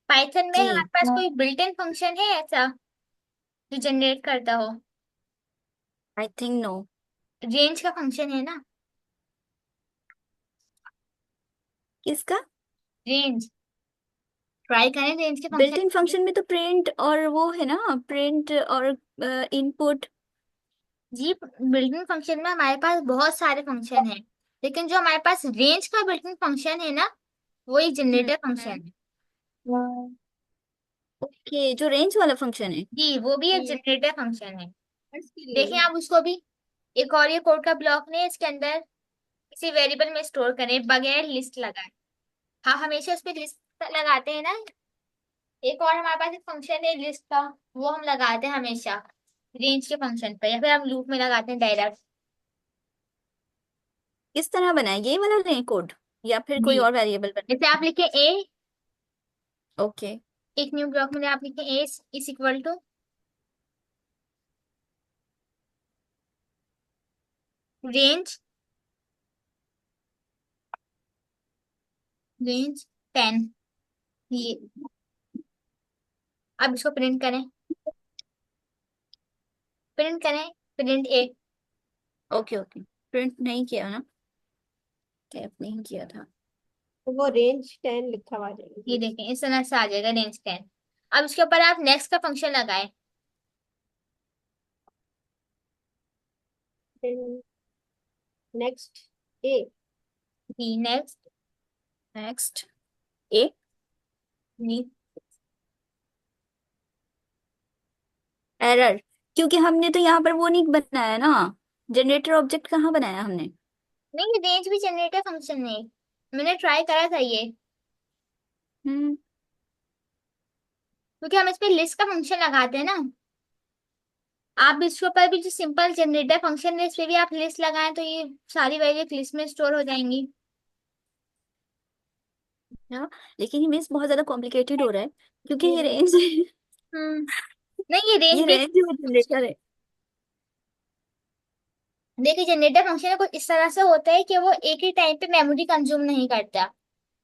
पाइथन में हमारे जी, पास कोई बिल्ट इन फंक्शन है ऐसा जो जनरेट करता हो? I think no. रेंज का फंक्शन है ना, किसका? रेंज। ट्राई करें रेंज के बिल्ट फंक्शन। इन फंक्शन में तो प्रिंट और वो है ना, प्रिंट और इनपुट। जी, बिल्ट इन फंक्शन में हमारे पास बहुत सारे फंक्शन हैं, लेकिन जो हमारे पास रेंज का बिल्ट इन फंक्शन है ना, वो एक जनरेटर फंक्शन है। ओके, जो रेंज वाला फंक्शन है। जी, वो भी एक जनरेटर फंक्शन है। Words के लिए। देखें आप उसको भी। एक और ये कोड का ब्लॉक ने इसके अंदर किसी वेरिएबल में स्टोर करें बगैर लिस्ट लगाए। हाँ, हमेशा उस पर लिस्ट लगाते हैं ना। एक और हमारे पास एक फंक्शन है लिस्ट का, वो हम लगाते हैं हमेशा रेंज के फंक्शन पे, या फिर हम लूप में लगाते हैं डायरेक्ट। किस तरह बनाए ये वाला रेंज कोड, या फिर जी, कोई और वेरिएबल बना? जैसे आप लिखे ए, ओके। एक न्यू ब्लॉक में आप लिखे A is equal to range, range 10। ये अब इसको प्रिंट करें, प्रिंट करें, print A. Okay okay, print नहीं किया ना, टैप नहीं किया था। तो वो रेंज 10 लिखा हुआ आ ये जाएगी। देखें इस तरह से आ जाएगा रेंज 10। अब इसके ऊपर आप नेक्स्ट का फंक्शन लगाएं। नेक्स्ट ए। जी, नेक्स्ट। नेक्स्ट ए। जी, एरर, क्योंकि हमने तो यहाँ पर वो नहीं बनाया ना, जनरेटर ऑब्जेक्ट कहाँ बनाया हमने। नहीं, रेंज भी जनरेटर फंक्शन है, मैंने ट्राई करा था ये। हम्म। क्योंकि हम इस पे लिस्ट का फंक्शन लगाते हैं ना। आप भी इसके ऊपर भी जो सिंपल जनरेटर फंक्शन है इस पे भी आप लिस्ट लगाएं तो ये सारी वैल्यू लिस्ट में स्टोर हो जाएंगी। हाँ, लेकिन ये मीन्स बहुत ज्यादा कॉम्प्लिकेटेड हो रहा है, क्योंकि ये ये रेंज हम्म। नहीं, ये रेंज ये भी। रेंज जो जनरेटर है। देखिए जनरेटर फंक्शन कुछ इस तरह से होता है कि वो एक ही टाइम पे मेमोरी कंज्यूम नहीं करता।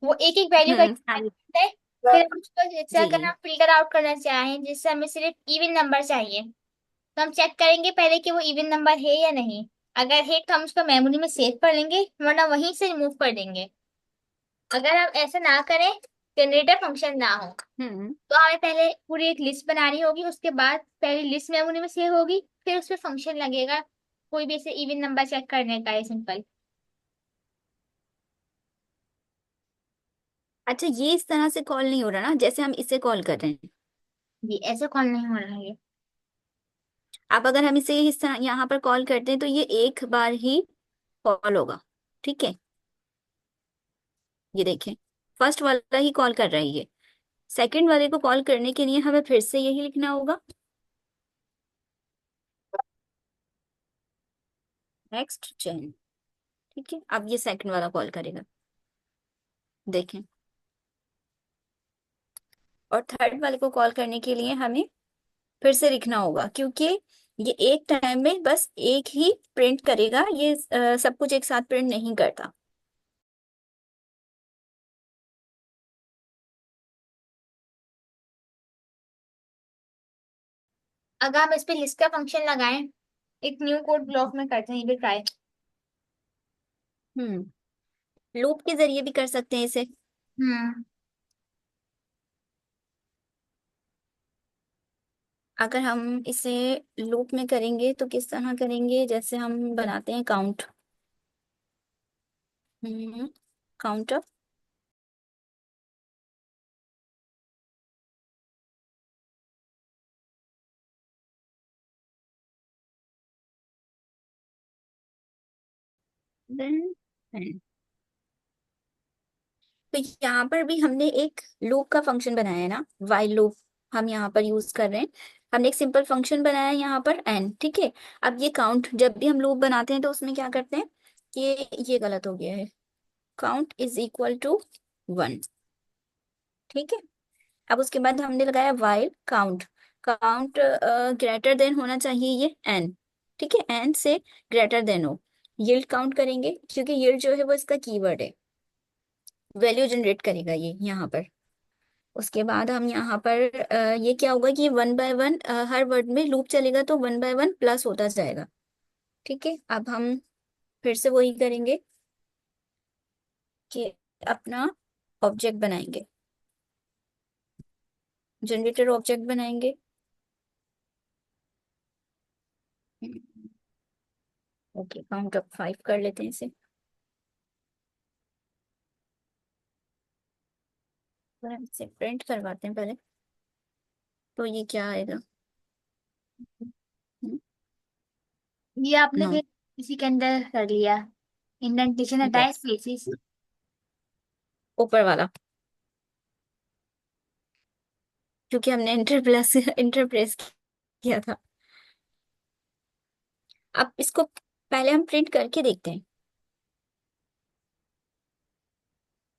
वो एक एक वैल्यू का हाँ, इस्तेमाल करता है। फिर हम उसको जैसे अगर जी। हम फिल्टर आउट करना चाहें जिससे हमें सिर्फ इवन नंबर चाहिए, तो हम चेक करेंगे पहले कि वो इवन नंबर है या नहीं। अगर है तो हम उसको मेमोरी में सेव कर लेंगे, वरना वहीं से रिमूव कर देंगे। अगर हम ऐसा ना करें, जनरेटर फंक्शन ना हो, हम्म। तो हमें पहले पूरी एक लिस्ट बनानी होगी, उसके बाद पहले लिस्ट मेमोरी में सेव होगी, फिर उस पर फंक्शन लगेगा कोई भी ऐसे इवन नंबर चेक करने का है सिंपल। अच्छा, ये इस तरह से कॉल नहीं हो रहा ना जैसे हम इसे कॉल कर रहे हैं। जी, ऐसे कॉल नहीं हो रहा है। अब अगर हम इसे इस तरह यहाँ पर कॉल करते हैं तो ये एक बार ही कॉल होगा, ठीक है। ये देखें, फर्स्ट वाला ही कॉल कर रहा है ये। सेकंड वाले को कॉल करने के लिए हमें फिर से यही लिखना होगा, नेक्स्ट चेन। ठीक है, अब ये सेकंड वाला कॉल करेगा, देखें। और थर्ड वाले को कॉल करने के लिए हमें फिर से लिखना होगा, क्योंकि ये एक टाइम में बस एक ही प्रिंट करेगा, ये सब कुछ एक साथ प्रिंट नहीं करता। अगर हम इस पे लिस्ट का फंक्शन लगाएं, एक न्यू कोड ब्लॉक में करते हैं ये भी ट्राई। हम्म। लूप के जरिए भी कर सकते हैं इसे। हम्म। अगर हम इसे लूप में करेंगे तो किस तरह करेंगे, जैसे हम बनाते हैं काउंट। काउंटर देन तो यहाँ पर भी हमने एक लूप का फंक्शन बनाया है ना, वाइल लूप हम यहाँ पर यूज कर रहे हैं। हमने एक सिंपल फंक्शन बनाया है यहाँ पर एन, ठीक है। अब ये काउंट जब भी हम लूप बनाते हैं तो उसमें क्या करते हैं कि ये गलत हो गया है, काउंट इज इक्वल टू 1, ठीक है। अब उसके बाद हमने लगाया while count, count greater than होना चाहिए ये एन, ठीक है, एन से ग्रेटर देन हो। यील्ड काउंट करेंगे क्योंकि यील्ड जो है वो इसका कीवर्ड है, वैल्यू जनरेट करेगा ये यहाँ पर। उसके बाद हम यहाँ पर ये क्या होगा कि 1 बाय 1 हर वर्ड में लूप चलेगा तो 1 बाय 1 प्लस होता जाएगा, ठीक है। अब हम फिर से वही करेंगे कि अपना ऑब्जेक्ट बनाएंगे, जनरेटर ऑब्जेक्ट बनाएंगे। ओके, काउंट अप 5 कर लेते हैं इसे, और हम इसे प्रिंट करवाते हैं पहले। तो ये क्या आएगा, ये आपने नो, फिर इसी के अंदर कर लिया, इंडेंटेशन हटाए यस, स्पेसिस। ऊपर वाला, क्योंकि हमने इंटर प्लस इंटर प्रेस किया था। अब इसको पहले हम प्रिंट करके देखते हैं,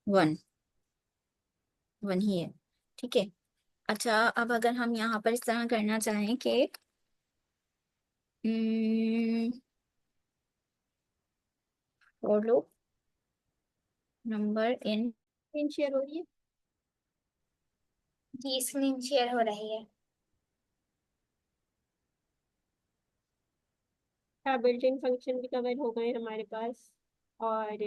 1 1 ही है, ठीक है। अच्छा, अब अगर हम यहाँ पर इस तरह करना चाहें कि for loop number in, screen share हो रही है। जी स्क्रीन शेयर हो रही है। हाँ, बिल्ट इन फंक्शन भी कवर हो गए हमारे पास, और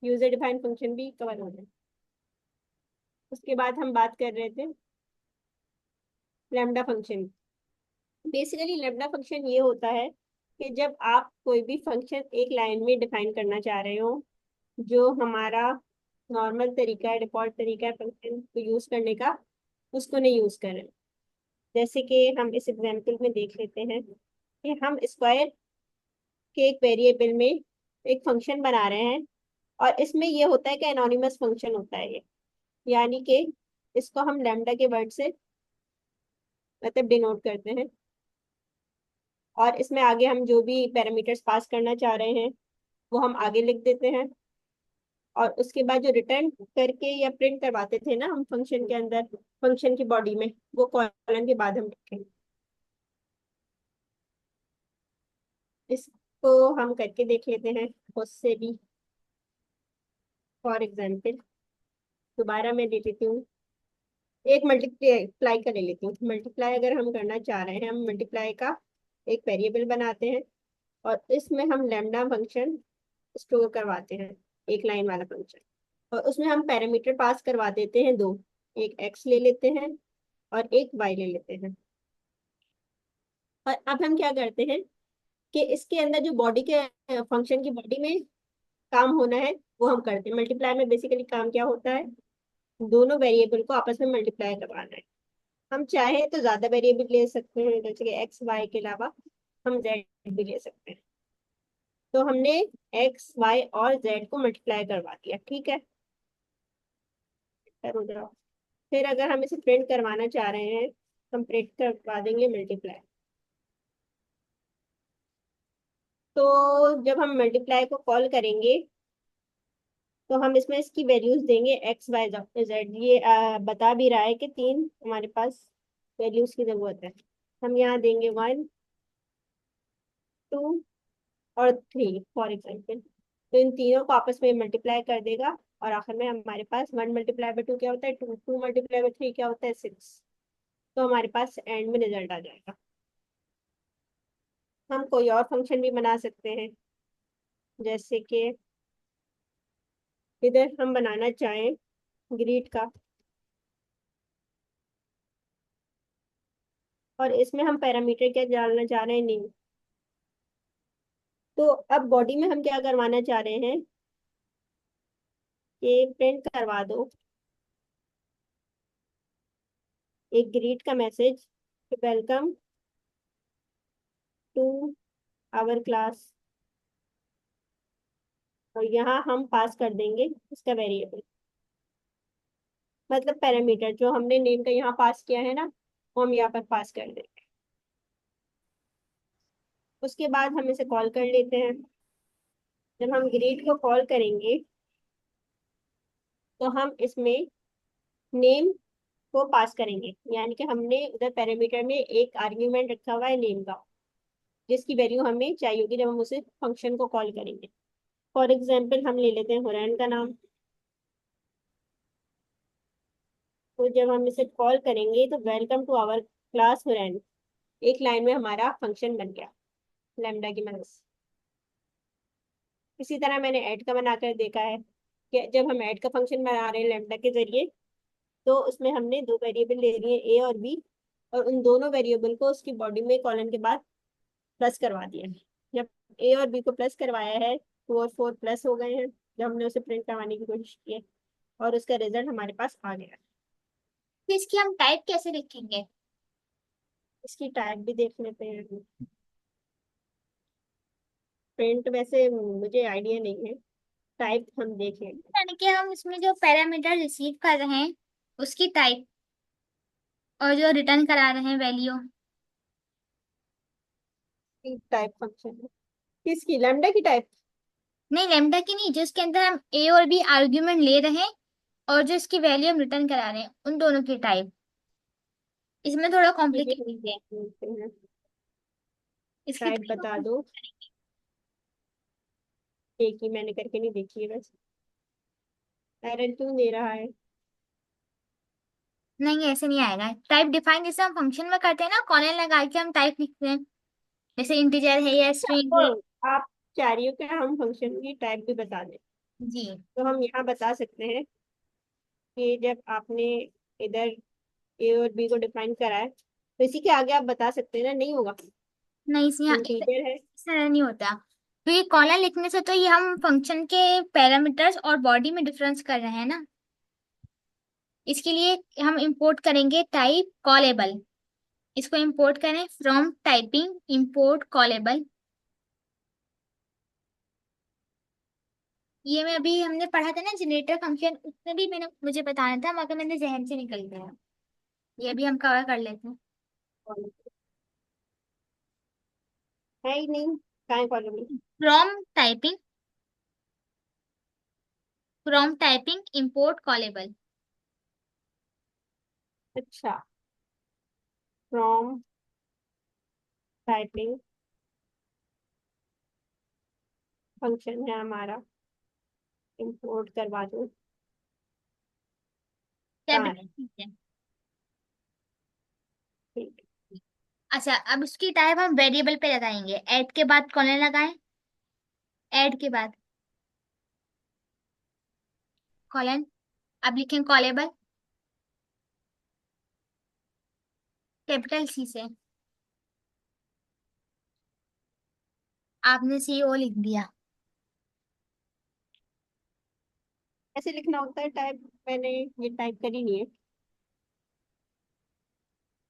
यूजर डिफाइंड फंक्शन भी कवर हो गए। उसके बाद हम बात कर रहे थे lambda function. Basically lambda function ये होता है कि जब आप कोई भी फंक्शन एक लाइन में डिफाइन करना चाह रहे हो, जो हमारा नॉर्मल तरीका है, डिफॉल्ट तरीका है फंक्शन को यूज करने का, उसको नहीं यूज करें। जैसे कि हम इस एग्जांपल में देख लेते हैं कि हम स्क्वायर के एक वेरिएबल में एक फंक्शन बना रहे हैं, और इसमें ये होता है कि एनोनिमस फंक्शन होता है ये, यानी कि इसको हम लैम्डा के वर्ड से मतलब डिनोट करते हैं। और इसमें आगे हम जो भी पैरामीटर्स पास करना चाह रहे हैं वो हम आगे लिख देते हैं, और उसके बाद जो रिटर्न करके या प्रिंट करवाते थे ना हम फंक्शन के अंदर, फंक्शन की बॉडी में, वो कॉलन के बाद हम लिखेंगे। इसको हम करके देख लेते हैं उससे भी। फॉर एग्जाम्पल दोबारा मैं ले लेती हूँ, एक मल्टीप्लाई का ले लेती हूँ। मल्टीप्लाई अगर हम करना चाह रहे हैं, हम मल्टीप्लाई का एक वेरिएबल बनाते हैं, और इसमें हम लैम्डा फंक्शन स्टोर करवाते हैं, एक लाइन वाला फंक्शन। और उसमें हम पैरामीटर पास करवा देते हैं दो, एक एक्स ले लेते हैं और एक वाई ले लेते हैं। और अब हम क्या करते हैं कि इसके अंदर जो बॉडी के फंक्शन की बॉडी में काम होना है वो हम करते हैं। मल्टीप्लाई में बेसिकली काम क्या होता है, दोनों वेरिएबल को आपस में मल्टीप्लाई करवाना है। हम चाहे तो ज्यादा वेरिएबल ले सकते हैं, जैसे कि एक्स वाई के अलावा हम जेड भी ले सकते हैं। तो हमने एक्स वाई और जेड को मल्टीप्लाई करवा दिया, ठीक है। हो जाओ। फिर अगर हम इसे प्रिंट करवाना चाह रहे हैं, हम प्रिंट करवा देंगे मल्टीप्लाई। तो जब हम मल्टीप्लाई को कॉल करेंगे तो हम इसमें इसकी वैल्यूज देंगे एक्स वाई जेड। ये बता भी रहा है कि तीन हमारे पास वैल्यूज की जरूरत है। हम यहाँ देंगे 1 2 और 3 फॉर एग्जाम्पल। तो इन तीनों को आपस में मल्टीप्लाई कर देगा, और आखिर में हमारे पास 1 × 2 क्या होता है 2, 2 × 3 क्या होता है 6। तो हमारे पास एंड में रिजल्ट आ जाएगा। हम कोई और फंक्शन भी बना सकते हैं, जैसे कि इधर हम बनाना चाहें ग्रीट का, और इसमें हम पैरामीटर क्या डालना चाह रहे हैं, नेम। तो अब बॉडी में हम क्या करवाना चाह रहे हैं कि प्रिंट करवा दो एक ग्रीट का message, welcome to our class. और यहाँ हम पास कर देंगे इसका वेरिएबल, मतलब पैरामीटर जो हमने नेम का यहाँ पास किया है ना, वो हम यहाँ पर पास कर देंगे। उसके बाद हम इसे कॉल कर लेते हैं। जब हम ग्रीट को कॉल करेंगे तो हम इसमें नेम को पास करेंगे, यानी कि हमने उधर पैरामीटर में एक आर्ग्यूमेंट रखा हुआ है नेम का, जिसकी वैल्यू हमें चाहिए होगी जब हम उसे फंक्शन को कॉल करेंगे। फॉर एग्जाम्पल हम ले लेते हैं हुरैन का नाम। तो जब हम इसे कॉल करेंगे तो welcome to our class Hurain, एक लाइन में हमारा फंक्शन बन गया लैम्डा की मदद से। इसी तरह मैंने ऐड का बनाकर देखा है कि जब हम ऐड का फंक्शन बना रहे हैं लैम्डा के जरिए, तो उसमें हमने दो वेरिएबल ले लिए ए और बी, और उन दोनों वेरिएबल को उसकी बॉडी में कॉलन के बाद प्लस करवा दिया है। जब ए और बी को प्लस करवाया है, 4 प्लस हो गए हैं जब हमने उसे प्रिंट करवाने की कोशिश की है, और उसका रिजल्ट हमारे पास आ गया। तो इसकी हम टाइप कैसे लिखेंगे? इसकी टाइप भी देख लेते हैं। प्रिंट वैसे मुझे आइडिया नहीं है, टाइप हम देख लेंगे। यानी कि हम इसमें जो पैरामीटर रिसीव कर रहे हैं उसकी टाइप, और जो रिटर्न करा रहे हैं वैल्यू। टाइप फंक्शन है किसकी, लैम्डा की टाइप? नहीं, लेमडा की नहीं, जिसके अंदर हम ए और बी आर्ग्यूमेंट ले रहे हैं और जो इसकी वैल्यू हम रिटर्न करा रहे हैं, उन दोनों की टाइप। इसमें थोड़ा ठीक है, कॉम्प्लिकेटेड है। देखते हैं। इसकी टाइप टाइप बता हम दो। एक ही मैंने करके नहीं देखी है बस। एरर क्यों दे रहा है? नहीं, ऐसे नहीं आएगा। टाइप डिफाइन जैसे हम फंक्शन में करते हैं ना, कॉलन लगा के हम टाइप लिखते हैं, जैसे इंटीजर है या स्ट्रिंग है। तो आप चाह रही हो कि हम फंक्शन की टाइप भी बता दें? जी। तो हम यहाँ बता सकते हैं कि जब आपने इधर ए और बी को डिफाइन करा है, तो इसी के आगे आप बता सकते हैं ना, नहीं होगा? नहीं, इस यहाँ इस इंटीजर है। तरह नहीं होता। तो ये कॉलन लिखने से तो ये हम फंक्शन के पैरामीटर्स और बॉडी में डिफरेंस कर रहे हैं ना। इसके लिए हम इंपोर्ट करेंगे टाइप कॉलेबल। इसको इंपोर्ट करें फ्रॉम टाइपिंग इंपोर्ट कॉलेबल। ये मैं अभी हमने पढ़ा था ना जनरेटर फंक्शन, उसमें भी मैंने मुझे बताना था मगर मैंने जहन से निकल गया। ये भी हम कवर कर लेते हैं। है ही नहीं, कहाँ कॉलम में? From typing, from typing import callable. अच्छा, फ्रॉम टाइपिंग फंक्शन है हमारा, इंपोर्ट करवा दो। कहाँ है? कैपिटल ठीक है। ठीक अच्छा, अब उसकी टाइप हम वेरिएबल पे लगाएंगे। ऐड के बाद कॉलन लगाएं, ऐड के बाद कॉलन। अब लिखें कॉलेबल कैपिटल सी से। आपने सी ओ लिख दिया। है। ऐसे लिखना होता है टाइप? मैंने ये टाइप करी नहीं है।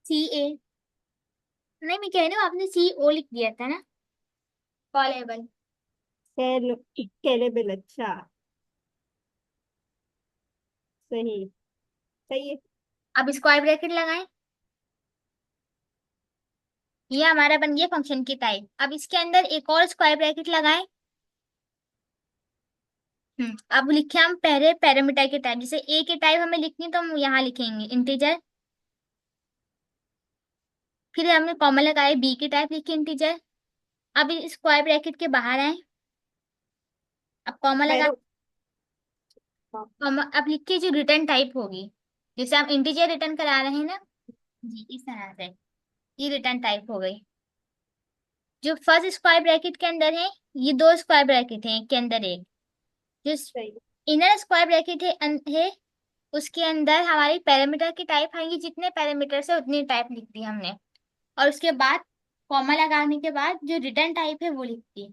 सी ए, नहीं मैं कह रही हूँ आपने सी ओ लिख दिया था ना, कॉलेबल। स्केलेबल, अच्छा, सही, सही है। अब स्क्वायर ब्रैकेट लगाएं। ये हमारा बन गया फंक्शन की टाइप। अब इसके अंदर एक और स्क्वायर ब्रैकेट लगाएं। अब लिखे हम पहले पैरामीटर की टाइप, जैसे ए की टाइप हमें लिखनी है तो हम यहाँ लिखेंगे इंटीजर। फिर हमने कॉमा लगाए, बी की टाइप लिखी इंटीजर। अब इस स्क्वायर ब्रैकेट के बाहर आए, अब कॉमा लगा। पैरो, हाँ, कॉमा अब लिखिए जो रिटर्न टाइप होगी, जैसे हम इंटीजर रिटर्न करा रहे हैं ना, जी इस तरह से ये रिटर्न टाइप हो गई। जो फर्स्ट स्क्वायर ब्रैकेट के अंदर है, ये दो स्क्वायर ब्रैकेट हैं, एक के अंदर एक। जो सही। इनर स्क्वायर ब्रैकेट है उसके अंदर हमारी पैरामीटर की टाइप आएंगी, जितने पैरामीटर है उतनी टाइप लिख दी हमने। और उसके बाद कॉमा लगाने के बाद जो रिटर्न टाइप है वो लिख दी,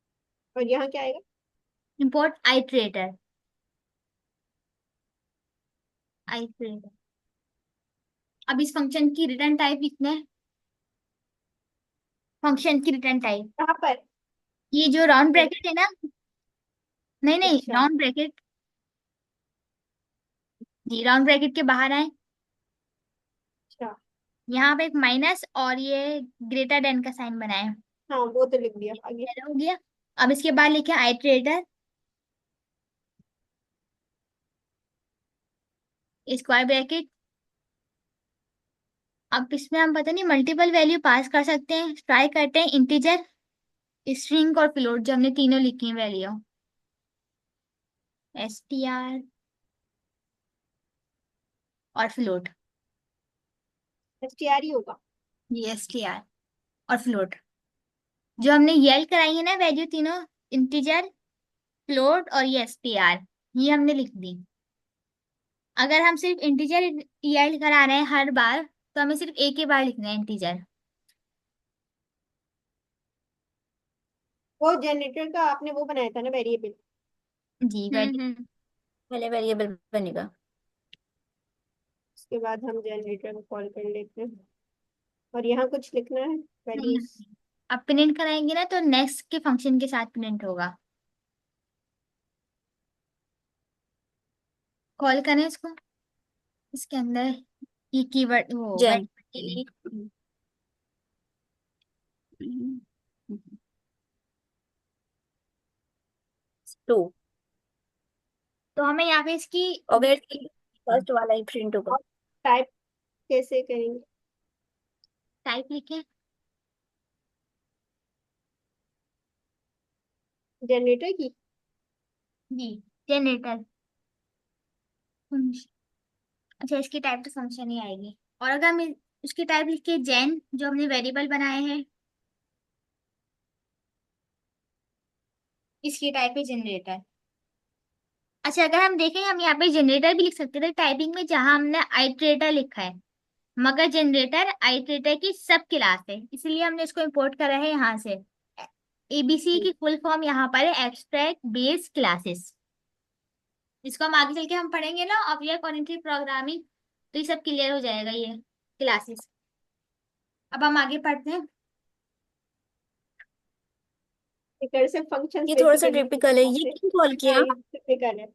और यहाँ क्या आएगा? Import iterator. आइट्रेटर। अब इस फंक्शन की रिटर्न टाइप लिखना है। फंक्शन की रिटर्न टाइप, यहाँ पर। ये जो राउंड ब्रैकेट है ना, नहीं नहीं, अच्छा। राउंड ब्रैकेट, जी राउंड ब्रैकेट के बाहर आए। अच्छा। यहाँ पे एक माइनस और ये ग्रेटर देन का साइन बनाए। हाँ वो तो लिख दिया, आगे। ये हो गया। अब इसके बाद लिखे आइट्रेटर, स्क्वायर ब्रैकेट। अब इसमें हम पता नहीं मल्टीपल वैल्यू पास कर सकते हैं, ट्राई करते हैं। इंटीजर, स्ट्रिंग और फ्लोट, जो हमने तीनों लिखी है वैल्यू। str और फ्लोट। STR ही होगा। ये str और फ्लोट, जो हमने यल कराई है ना वैल्यू तीनों, इंटीजर, फ्लोट और ये str, ये हमने लिख दी। अगर हम सिर्फ इंटीजर यल करा रहे हैं हर बार, तो हमें सिर्फ एक ही बार लिखना है इंटीजर। वो जनरेटर का आपने वो बनाया था ना, वेरिएबल। जी वैल्यू। पहले वेरिएबल बनेगा। उसके बाद हम जनरेटर को कॉल कर लेते हैं, और यहाँ कुछ लिखना है, नहीं वैल्यूज। नहीं। अब प्रिंट कराएंगे ना तो नेक्स्ट के फंक्शन के साथ प्रिंट होगा। कॉल करें इसको, इसके अंदर ये कीवर्ड वो जेन वेरिएबल के लिए। 2। तो हमें यहाँ पे इसकी ऑब्वियसली फर्स्ट वाला ही प्रिंट होगा। और टाइप कैसे करेंगे? टाइप लिखें। जनरेटर की। जी जनरेटर। अच्छा, इसकी टाइप तो फंक्शन ही आएगी। और अगर हम उसकी टाइप लिखे जेन, जो हमने वेरिएबल बनाए हैं, इसकी टाइप है जनरेटर। अच्छा, अगर हम देखें हम यहाँ पे जनरेटर भी लिख सकते थे टाइपिंग में, जहां हमने आइट्रेटर लिखा है, मगर जनरेटर आइट्रेटर की सब क्लास है, इसलिए हमने इसको इंपोर्ट करा है यहाँ से। एबीसी की फुल फॉर्म यहाँ पर है एब्स्ट्रैक्ट बेस क्लासेस। इसको हम आगे चल के हम पढ़ेंगे ना ऑब्जेक्ट ओरिएंटेड प्रोग्रामिंग, तो ये सब क्लियर हो जाएगा ये क्लासेस। अब हम आगे पढ़ते हैं। रिकर्सिव फंक्शंस ये थोड़ा सा बेसिकली टिपिकल है, ये क्यों कॉल हाँ किया? ये टिपिकल है।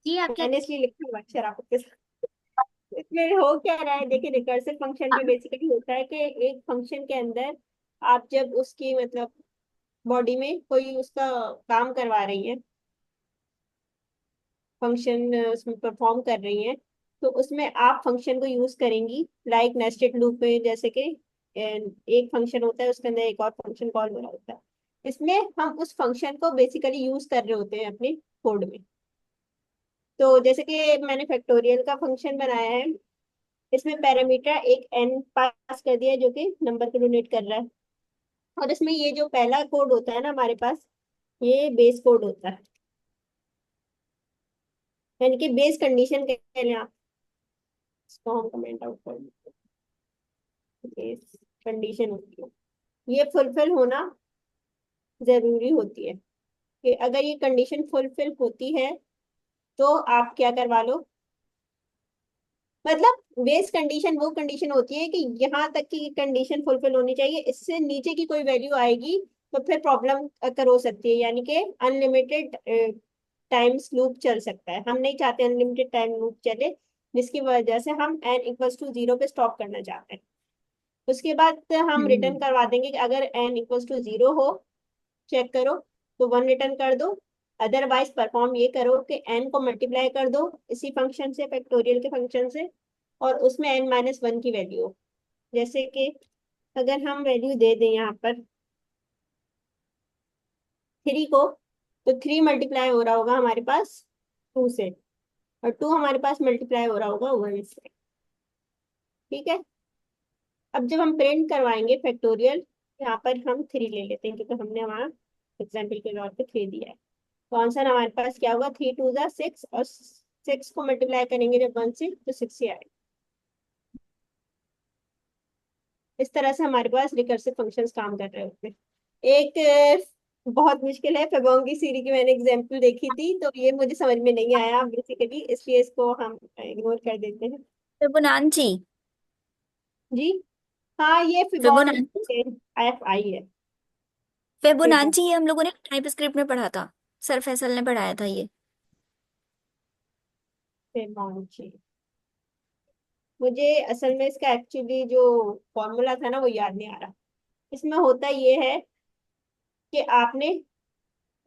जी आप क्या। मैंने इसलिए लिखा हुआ है शराफत के साथ। इसमें हो क्या रहा है, देखिए रिकर्सिव फंक्शन में बेसिकली होता है कि एक फंक्शन के अंदर आप जब उसकी मतलब बॉडी में कोई उसका काम करवा रही है, फंक्शन उसमें परफॉर्म कर रही है, तो उसमें आप फंक्शन को यूज करेंगी लाइक नेस्टेड लूप में। जैसे कि एक फंक्शन होता है, उसके अंदर एक और फंक्शन कॉल हो रहा होता है। इसमें हम उस फंक्शन को बेसिकली यूज कर रहे होते हैं अपने कोड में। तो जैसे कि मैंने फैक्टोरियल का फंक्शन बनाया है, इसमें पैरामीटर एक n पास कर दिया है जो कि नंबर को डोनेट कर रहा है। और इसमें ये जो पहला कोड होता है ना हमारे पास, ये बेस कोड होता है, यानी कि बेस कंडीशन कह लें आप इसको। हम कमेंट आउट कर देते हैं, बेस कंडीशन होती है, ये फुलफिल होना जरूरी होती है। कि अगर ये कंडीशन फुलफिल होती है तो आप क्या करवा लो, मतलब बेस कंडीशन वो कंडीशन होती है कि यहाँ तक की कंडीशन फुलफिल होनी चाहिए, इससे नीचे की कोई वैल्यू आएगी तो फिर प्रॉब्लम अकर हो सकती है, यानी कि अनलिमिटेड टाइम्स लूप चल सकता है। हम नहीं चाहते अनलिमिटेड टाइम लूप चले, जिसकी वजह से हम n = 0 पे स्टॉप करना चाहते हैं। उसके बाद हम रिटर्न हम्म। करवा देंगे कि अगर n = 0 हो, चेक करो तो 1 रिटर्न कर दो। अदरवाइज परफॉर्म ये करो कि n को मल्टीप्लाई कर दो इसी फंक्शन से, फैक्टोरियल के फंक्शन से, और उसमें n-1 की वैल्यू हो। जैसे कि अगर हम वैल्यू दे दें यहाँ पर 3 को, तो 3 मल्टीप्लाई हो रहा होगा हमारे पास 2 से, और 2 हमारे पास मल्टीप्लाई हो रहा होगा 1 से। ठीक है। अब जब हम प्रिंट करवाएंगे फैक्टोरियल, यहाँ पर हम 3 ले लेते हैं क्योंकि हमने वहाँ एग्जाम्पल के तौर पे 3 दिया है। तो आंसर हमारे पास क्या होगा, 3 × 2 = 6, और 6 को मल्टीप्लाई करेंगे जब 1 से तो 6 ही आएगा। इस तरह से हमारे पास रिकर्सिव फंक्शंस काम कर रहे होते हैं। एक बहुत मुश्किल है। फेबोंगी सीरी की मैंने एग्जाम्पल देखी थी, तो ये मुझे समझ में नहीं आया बेसिकली, इसलिए इसको हम इग्नोर कर देते हैं। फिबोनाची। जी हाँ, ये फिबोनाची। फिबोनाची IFI है। फिबोनाची ये हम लोगों ने टाइप स्क्रिप्ट में पढ़ा था। सर फैसल ने पढ़ाया था ये। फिबोनाची मुझे असल में इसका एक्चुअली जो फॉर्मूला था ना वो याद नहीं आ रहा। इसमें होता ये है कि आपने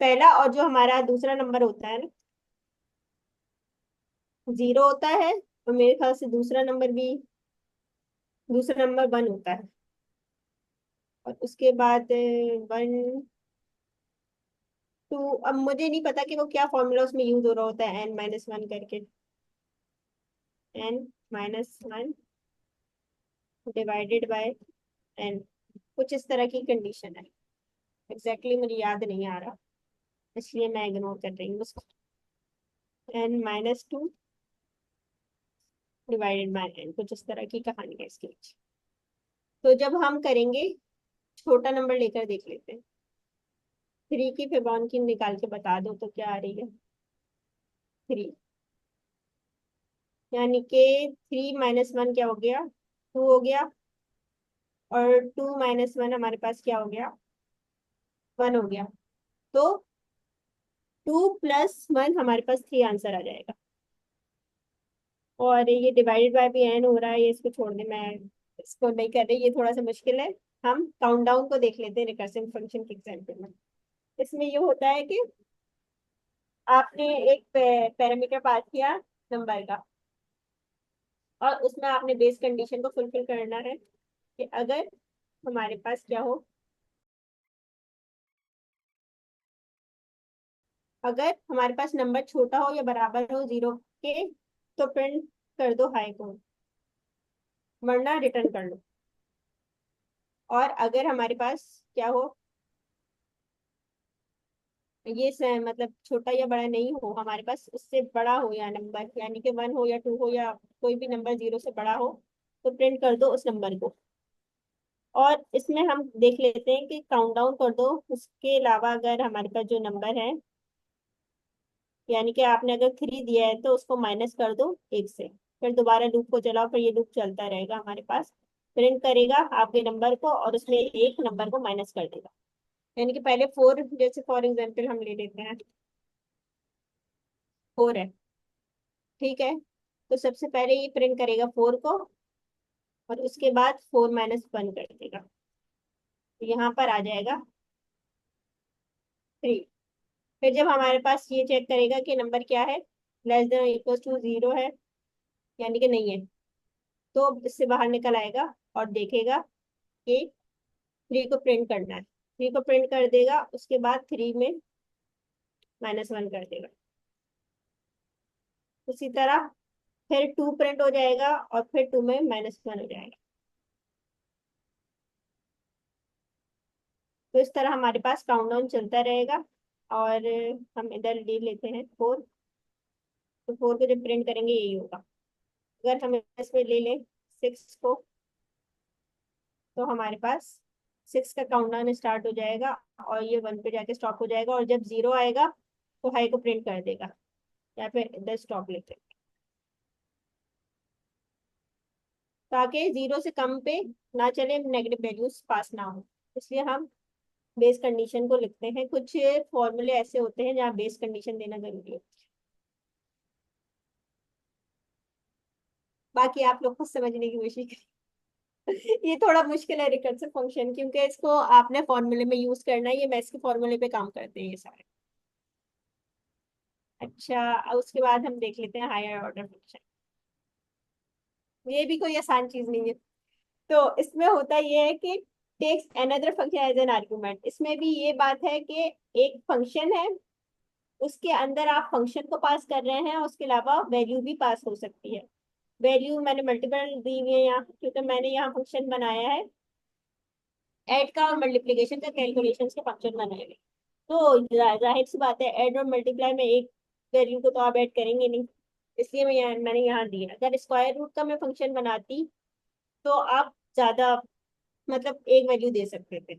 पहला और जो हमारा दूसरा नंबर होता है ना, 0 होता है, और मेरे ख्याल से दूसरा नंबर 1 होता है। और उसके बाद 1 2, अब मुझे नहीं पता कि वो क्या फॉर्मूला उसमें यूज हो रहा होता है, n-1 करके, n-1 डिवाइडेड बाय n, कुछ इस तरह की कंडीशन है। एग्जैक्टली मुझे याद नहीं आ रहा, इसलिए मैं इग्नोर कर रही हूँ उसको। n-2 डिवाइडेड बाय n, कुछ इस तरह की कहानी है इसके पीछे। तो जब हम करेंगे, छोटा नंबर लेकर देख लेते हैं। 3 की फिबोनाची निकाल के बता दो तो क्या आ रही है। 3, यानी कि 3-1 क्या हो गया, 2 हो गया। और 2-1 हमारे पास क्या हो गया, 1 हो गया। तो 2+1 हमारे पास 3 आंसर आ जाएगा। और ये डिवाइडेड बाय भी n हो रहा है, ये इसको छोड़ दे, मैं इसको नहीं कर रही, ये थोड़ा सा मुश्किल है। हम काउंट डाउन को देख लेते हैं रिकर्सिव फंक्शन के एग्जाम्पल में। इसमें ये होता है कि आपने एक पैरामीटर पास किया नंबर का, और उसमें आपने बेस कंडीशन को फुलफिल करना है कि अगर हमारे पास क्या हो, अगर हमारे पास नंबर छोटा हो या बराबर हो 0 के, तो प्रिंट कर दो हाई को, वरना रिटर्न कर लो। और अगर हमारे पास क्या हो, ये मतलब छोटा या बड़ा नहीं हो, हमारे पास उससे बड़ा हो या नंबर, यानी कि 1 हो या 2 हो या कोई भी नंबर 0 से बड़ा हो, तो प्रिंट कर दो उस नंबर को। और इसमें हम देख लेते हैं कि काउंट डाउन कर दो, उसके अलावा अगर हमारे पास जो नंबर है, यानी कि आपने अगर 3 दिया है तो उसको माइनस कर दो 1 से, फिर दोबारा लूप को चलाओ, फिर ये लूप चलता रहेगा हमारे पास। प्रिंट करेगा आपके नंबर को और उसमें एक नंबर को माइनस कर देगा। यानी कि पहले 4, जैसे फॉर एग्जाम्पल हम ले लेते हैं, 4 है, ठीक है। तो सबसे पहले ये प्रिंट करेगा 4 को, और उसके बाद 4-1 कर देगा, तो यहाँ पर आ जाएगा 3। फिर जब हमारे पास ये चेक करेगा कि नंबर क्या है, <= 0 है, यानी कि नहीं है, तो इससे बाहर निकल आएगा और देखेगा कि 3 को प्रिंट करना है। 3 को प्रिंट कर देगा, उसके बाद 3 में -1 कर देगा। उसी तरह फिर 2 प्रिंट हो जाएगा, और फिर 2 में -1 हो जाएगा। तो इस तरह हमारे पास काउंटडाउन चलता रहेगा। और हम इधर ले लेते हैं 4, तो 4 को जब प्रिंट करेंगे यही होगा। अगर हम इसमें ले लें 6 को, तो हमारे पास 6 का काउंटडाउन स्टार्ट हो जाएगा, और ये 1 पे जाके स्टॉप हो जाएगा, और जब 0 आएगा तो हाई को प्रिंट कर देगा, या फिर इधर स्टॉप लेते हैं, ताकि 0 से कम पे ना चले, नेगेटिव वैल्यूज पास ना हो। इसलिए हम बेस कंडीशन को लिखते हैं। कुछ फॉर्मूले ऐसे होते हैं जहाँ बेस कंडीशन देना जरूरी है। बाकी आप लोग खुद समझने की कोशिश करें। ये थोड़ा मुश्किल है रिकर्सिव फंक्शन, क्योंकि इसको आपने फॉर्मूले में यूज करना है, ये मैथ्स के फॉर्मूले पे काम करते हैं ये सारे। अच्छा, अब उसके बाद हम देख लेते हैं हायर ऑर्डर फंक्शन। ये भी कोई आसान चीज नहीं है। तो इसमें होता ये है कि takes another function as an argument. इसमें भी ये बात है कि एक फंक्शन है, उसके अंदर आप फंक्शन को पास कर रहे हैं, उसके अलावा वैल्यू भी पास हो सकती है। वैल्यू मैंने मल्टीपल दी हुई है यहाँ, क्योंकि मैंने यहाँ फंक्शन बनाया है ऐड का और मल्टीप्लीकेशन का, कैलकुलेशन के फंक्शन बनाए हुए। तो जाहिर सी बात है, ऐड और मल्टीप्लाई में एक वैल्यू को तो आप ऐड करेंगे नहीं, इसलिए मैंने यहाँ दिया। अगर स्क्वायर रूट का मैं फंक्शन बनाती तो आप ज्यादा, मतलब एक वैल्यू दे सकते थे।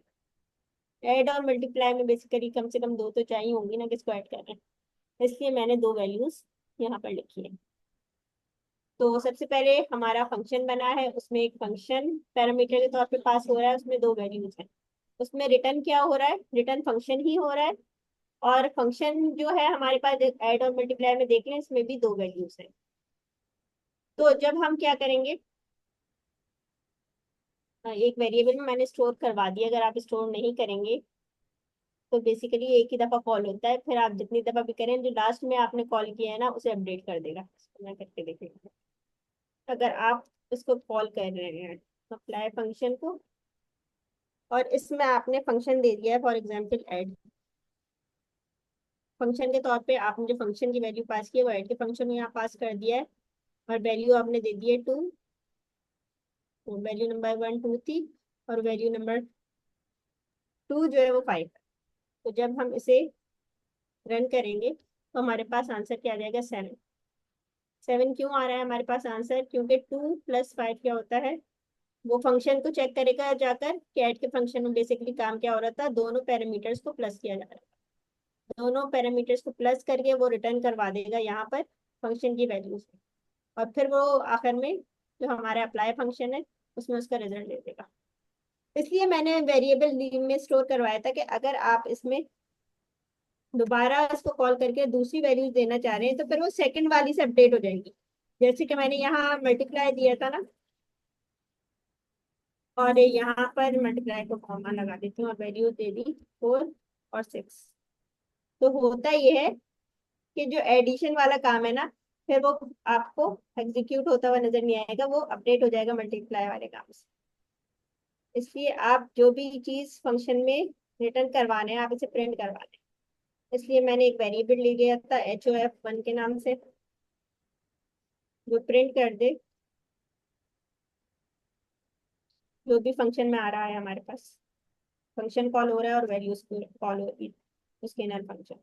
ऐड और मल्टीप्लाई में बेसिकली कम से कम दो तो चाहिए होंगी ना, किसको ऐड कर रहे हैं, इसलिए मैंने दो वैल्यूज यहाँ पर लिखी है। तो सबसे पहले हमारा फंक्शन बना है, उसमें एक फंक्शन पैरामीटर के तौर पे पास हो रहा है, उसमें दो वैल्यूज है। उसमें रिटर्न क्या हो रहा है, रिटर्न फंक्शन ही हो रहा है। और फंक्शन जो है हमारे पास ऐड और मल्टीप्लाई में देख लें, इसमें भी दो वैल्यूज है। तो जब हम क्या करेंगे, एक वेरिएबल में मैंने स्टोर करवा दिया, अगर आप स्टोर नहीं करेंगे तो बेसिकली एक ही दफा कॉल होता है, फिर आप जितनी दफा भी करें, जो लास्ट में आपने कॉल किया है ना उसे अपडेट कर देगा। इसको मैं करके देखेंगे। अगर आप इसको कॉल कर रहे हैं अप्लाई फंक्शन को, और इसमें आपने फंक्शन दे दिया है फॉर एग्जाम्पल ऐड, फंक्शन के तौर पे आपने जो फंक्शन की वैल्यू पास की है वो ऐड के फंक्शन में यहाँ पास कर दिया है, और वैल्यू आपने दे दी है 2, वैल्यू नंबर 1 2 थी, और वैल्यू नंबर 2 जो है वो 5। तो जब हम इसे रन करेंगे तो हमारे पास आंसर क्या आ जाएगा, 7। 7 क्यों आ रहा है हमारे पास आंसर, क्योंकि 2 + 5 क्या होता है, वो फंक्शन को चेक करेगा जाकर, कैट के फंक्शन में बेसिकली काम क्या हो रहा था, दोनों पैरामीटर्स को प्लस किया जा रहा है, दोनों पैरामीटर्स को प्लस करके वो रिटर्न करवा देगा यहाँ पर फंक्शन की वैल्यू से, और फिर वो आखिर में जो हमारा अप्लाई फंक्शन है उसमें उसका रिजल्ट दे देगा। इसलिए मैंने वेरिएबल नेम में स्टोर करवाया था कि अगर आप इसमें दोबारा इसको कॉल करके दूसरी वैल्यूज देना चाह रहे हैं तो फिर वो सेकंड वाली से अपडेट हो जाएंगी। जैसे कि मैंने यहाँ मल्टीप्लाई दिया था ना, और यहाँ पर मल्टीप्लाई को कॉमा लगा देती हूँ और वैल्यू दे दी 4 और 6। तो होता ये है कि जो एडिशन वाला काम है ना, फिर वो आपको एग्जीक्यूट होता हुआ नजर नहीं आएगा, वो अपडेट हो जाएगा मल्टीप्लाई वाले काम से। इसलिए आप जो भी चीज फंक्शन में रिटर्न करवाने हैं आप इसे प्रिंट करवाने हैं। इसलिए मैंने एक वेरिएबल ले लिया था HOF1 के नाम से, जो प्रिंट कर दे जो भी फंक्शन में आ रहा है हमारे पास, फंक्शन कॉल हो रहा है और वैल्यूज कॉल हो रही है उसके इनर फंक्शन।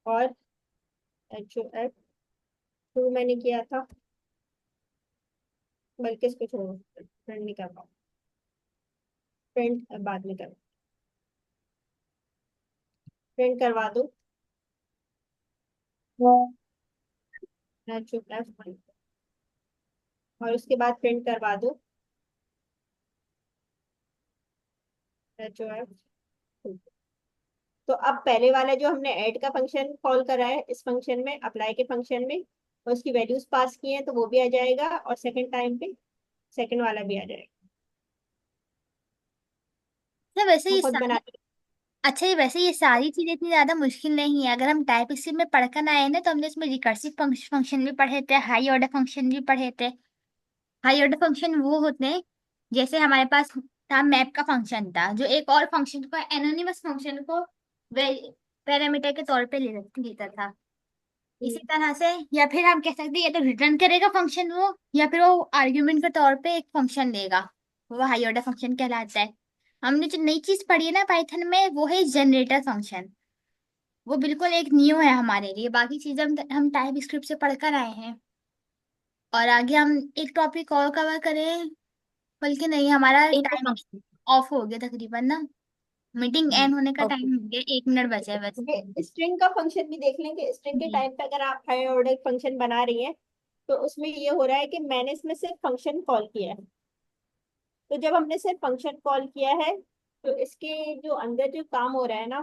और HOF2 मैंने किया था, बल्कि इसको छोड़ो, प्रिंट नहीं कर पाऊँ, प्रिंट बाद में करो, प्रिंट करवा दो HOF1, और उसके बाद प्रिंट करवा दो HOF2। तो अब पहले वाला जो हमने ऐड का फंक्शन कॉल करा है इस फंक्शन में, अप्लाई के फंक्शन में, और उसकी वैल्यूज पास की हैं तो वो भी आ जाएगा, और सेकंड टाइम पे सेकंड वाला भी आ जाएगा। अच्छा वैसे वो ये खुद बना सारी के। अच्छा ये वैसे ये सारी चीजें इतनी ज्यादा मुश्किल नहीं है। अगर हम टाइप स्क्रिप्ट में पढ़कर आए ना तो हमने इसमें रिकर्सिव फंक्शन भी पढ़े थे, हाई ऑर्डर फंक्शन भी पढ़े थे। हाई ऑर्डर फंक्शन वो होते हैं, जैसे हमारे पास था मैप का फंक्शन था, जो एक और फंक्शन को, एनोनिमस फंक्शन को पैरामीटर के तौर पे ले लेता था। इसी तरह से, या फिर हम कह सकते हैं या तो रिटर्न करेगा फंक्शन वो, या फिर वो आर्ग्यूमेंट के तौर पे एक फंक्शन देगा, वो हाई ऑर्डर फंक्शन कहलाता है। हमने जो नई चीज पढ़ी है ना पाइथन में, वो है जनरेटर फंक्शन। वो बिल्कुल एक न्यू है हमारे लिए, बाकी चीजें हम टाइप स्क्रिप्ट से पढ़कर आए हैं। और आगे हम एक टॉपिक और कवर करें, बल्कि नहीं, हमारा इनपुट टाइम फंक्शन। ऑफ हो गया तकरीबन ना, मीटिंग एंड होने का ओके। टाइम हो गया, 1 मिनट बचा है बस। स्ट्रिंग का फंक्शन भी देख लेंगे। स्ट्रिंग के जी। टाइम पे अगर आप हाई ऑर्डर फंक्शन बना रही हैं तो उसमें ये हो रहा है कि मैंने इसमें सिर्फ फंक्शन कॉल किया है। तो जब हमने सिर्फ फंक्शन कॉल किया है तो इसके जो अंदर जो काम हो रहा है ना,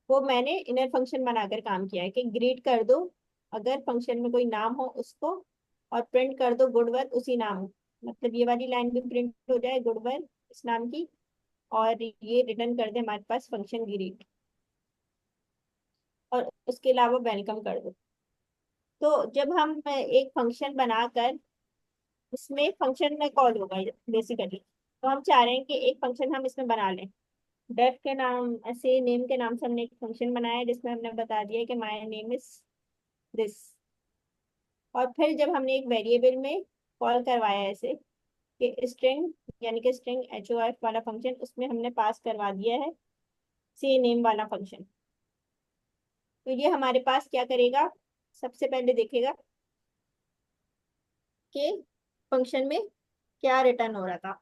वो मैंने इनर फंक्शन बनाकर काम किया है कि ग्रीट कर दो अगर फंक्शन में कोई नाम हो उसको, और प्रिंट कर दो गुड वर्क उसी नाम, मतलब ये वाली लाइन भी प्रिंट हो जाए गुड वर्क इस नाम की, और ये रिटर्न कर दे हमारे पास फंक्शन ग्रीट, और उसके अलावा वेलकम कर दो। तो जब हम एक फंक्शन बनाकर इसमें फंक्शन में कॉल होगा बेसिकली, तो हम चाह रहे हैं कि एक फंक्शन हम इसमें बना लें। डेफ के नाम ऐसे नेम के नाम से हमने एक फंक्शन बनाया है जिसमें हमने बता दिया कि माय नेम इज दिस। और फिर जब हमने एक वेरिएबल में कॉल करवाया है ऐसे कि स्ट्रिंग, यानी कि स्ट्रिंग HOF वाला फंक्शन, उसमें हमने पास करवा दिया है सी नेम वाला फंक्शन। तो ये हमारे पास क्या करेगा, सबसे पहले देखेगा कि फंक्शन में क्या रिटर्न हो रहा था।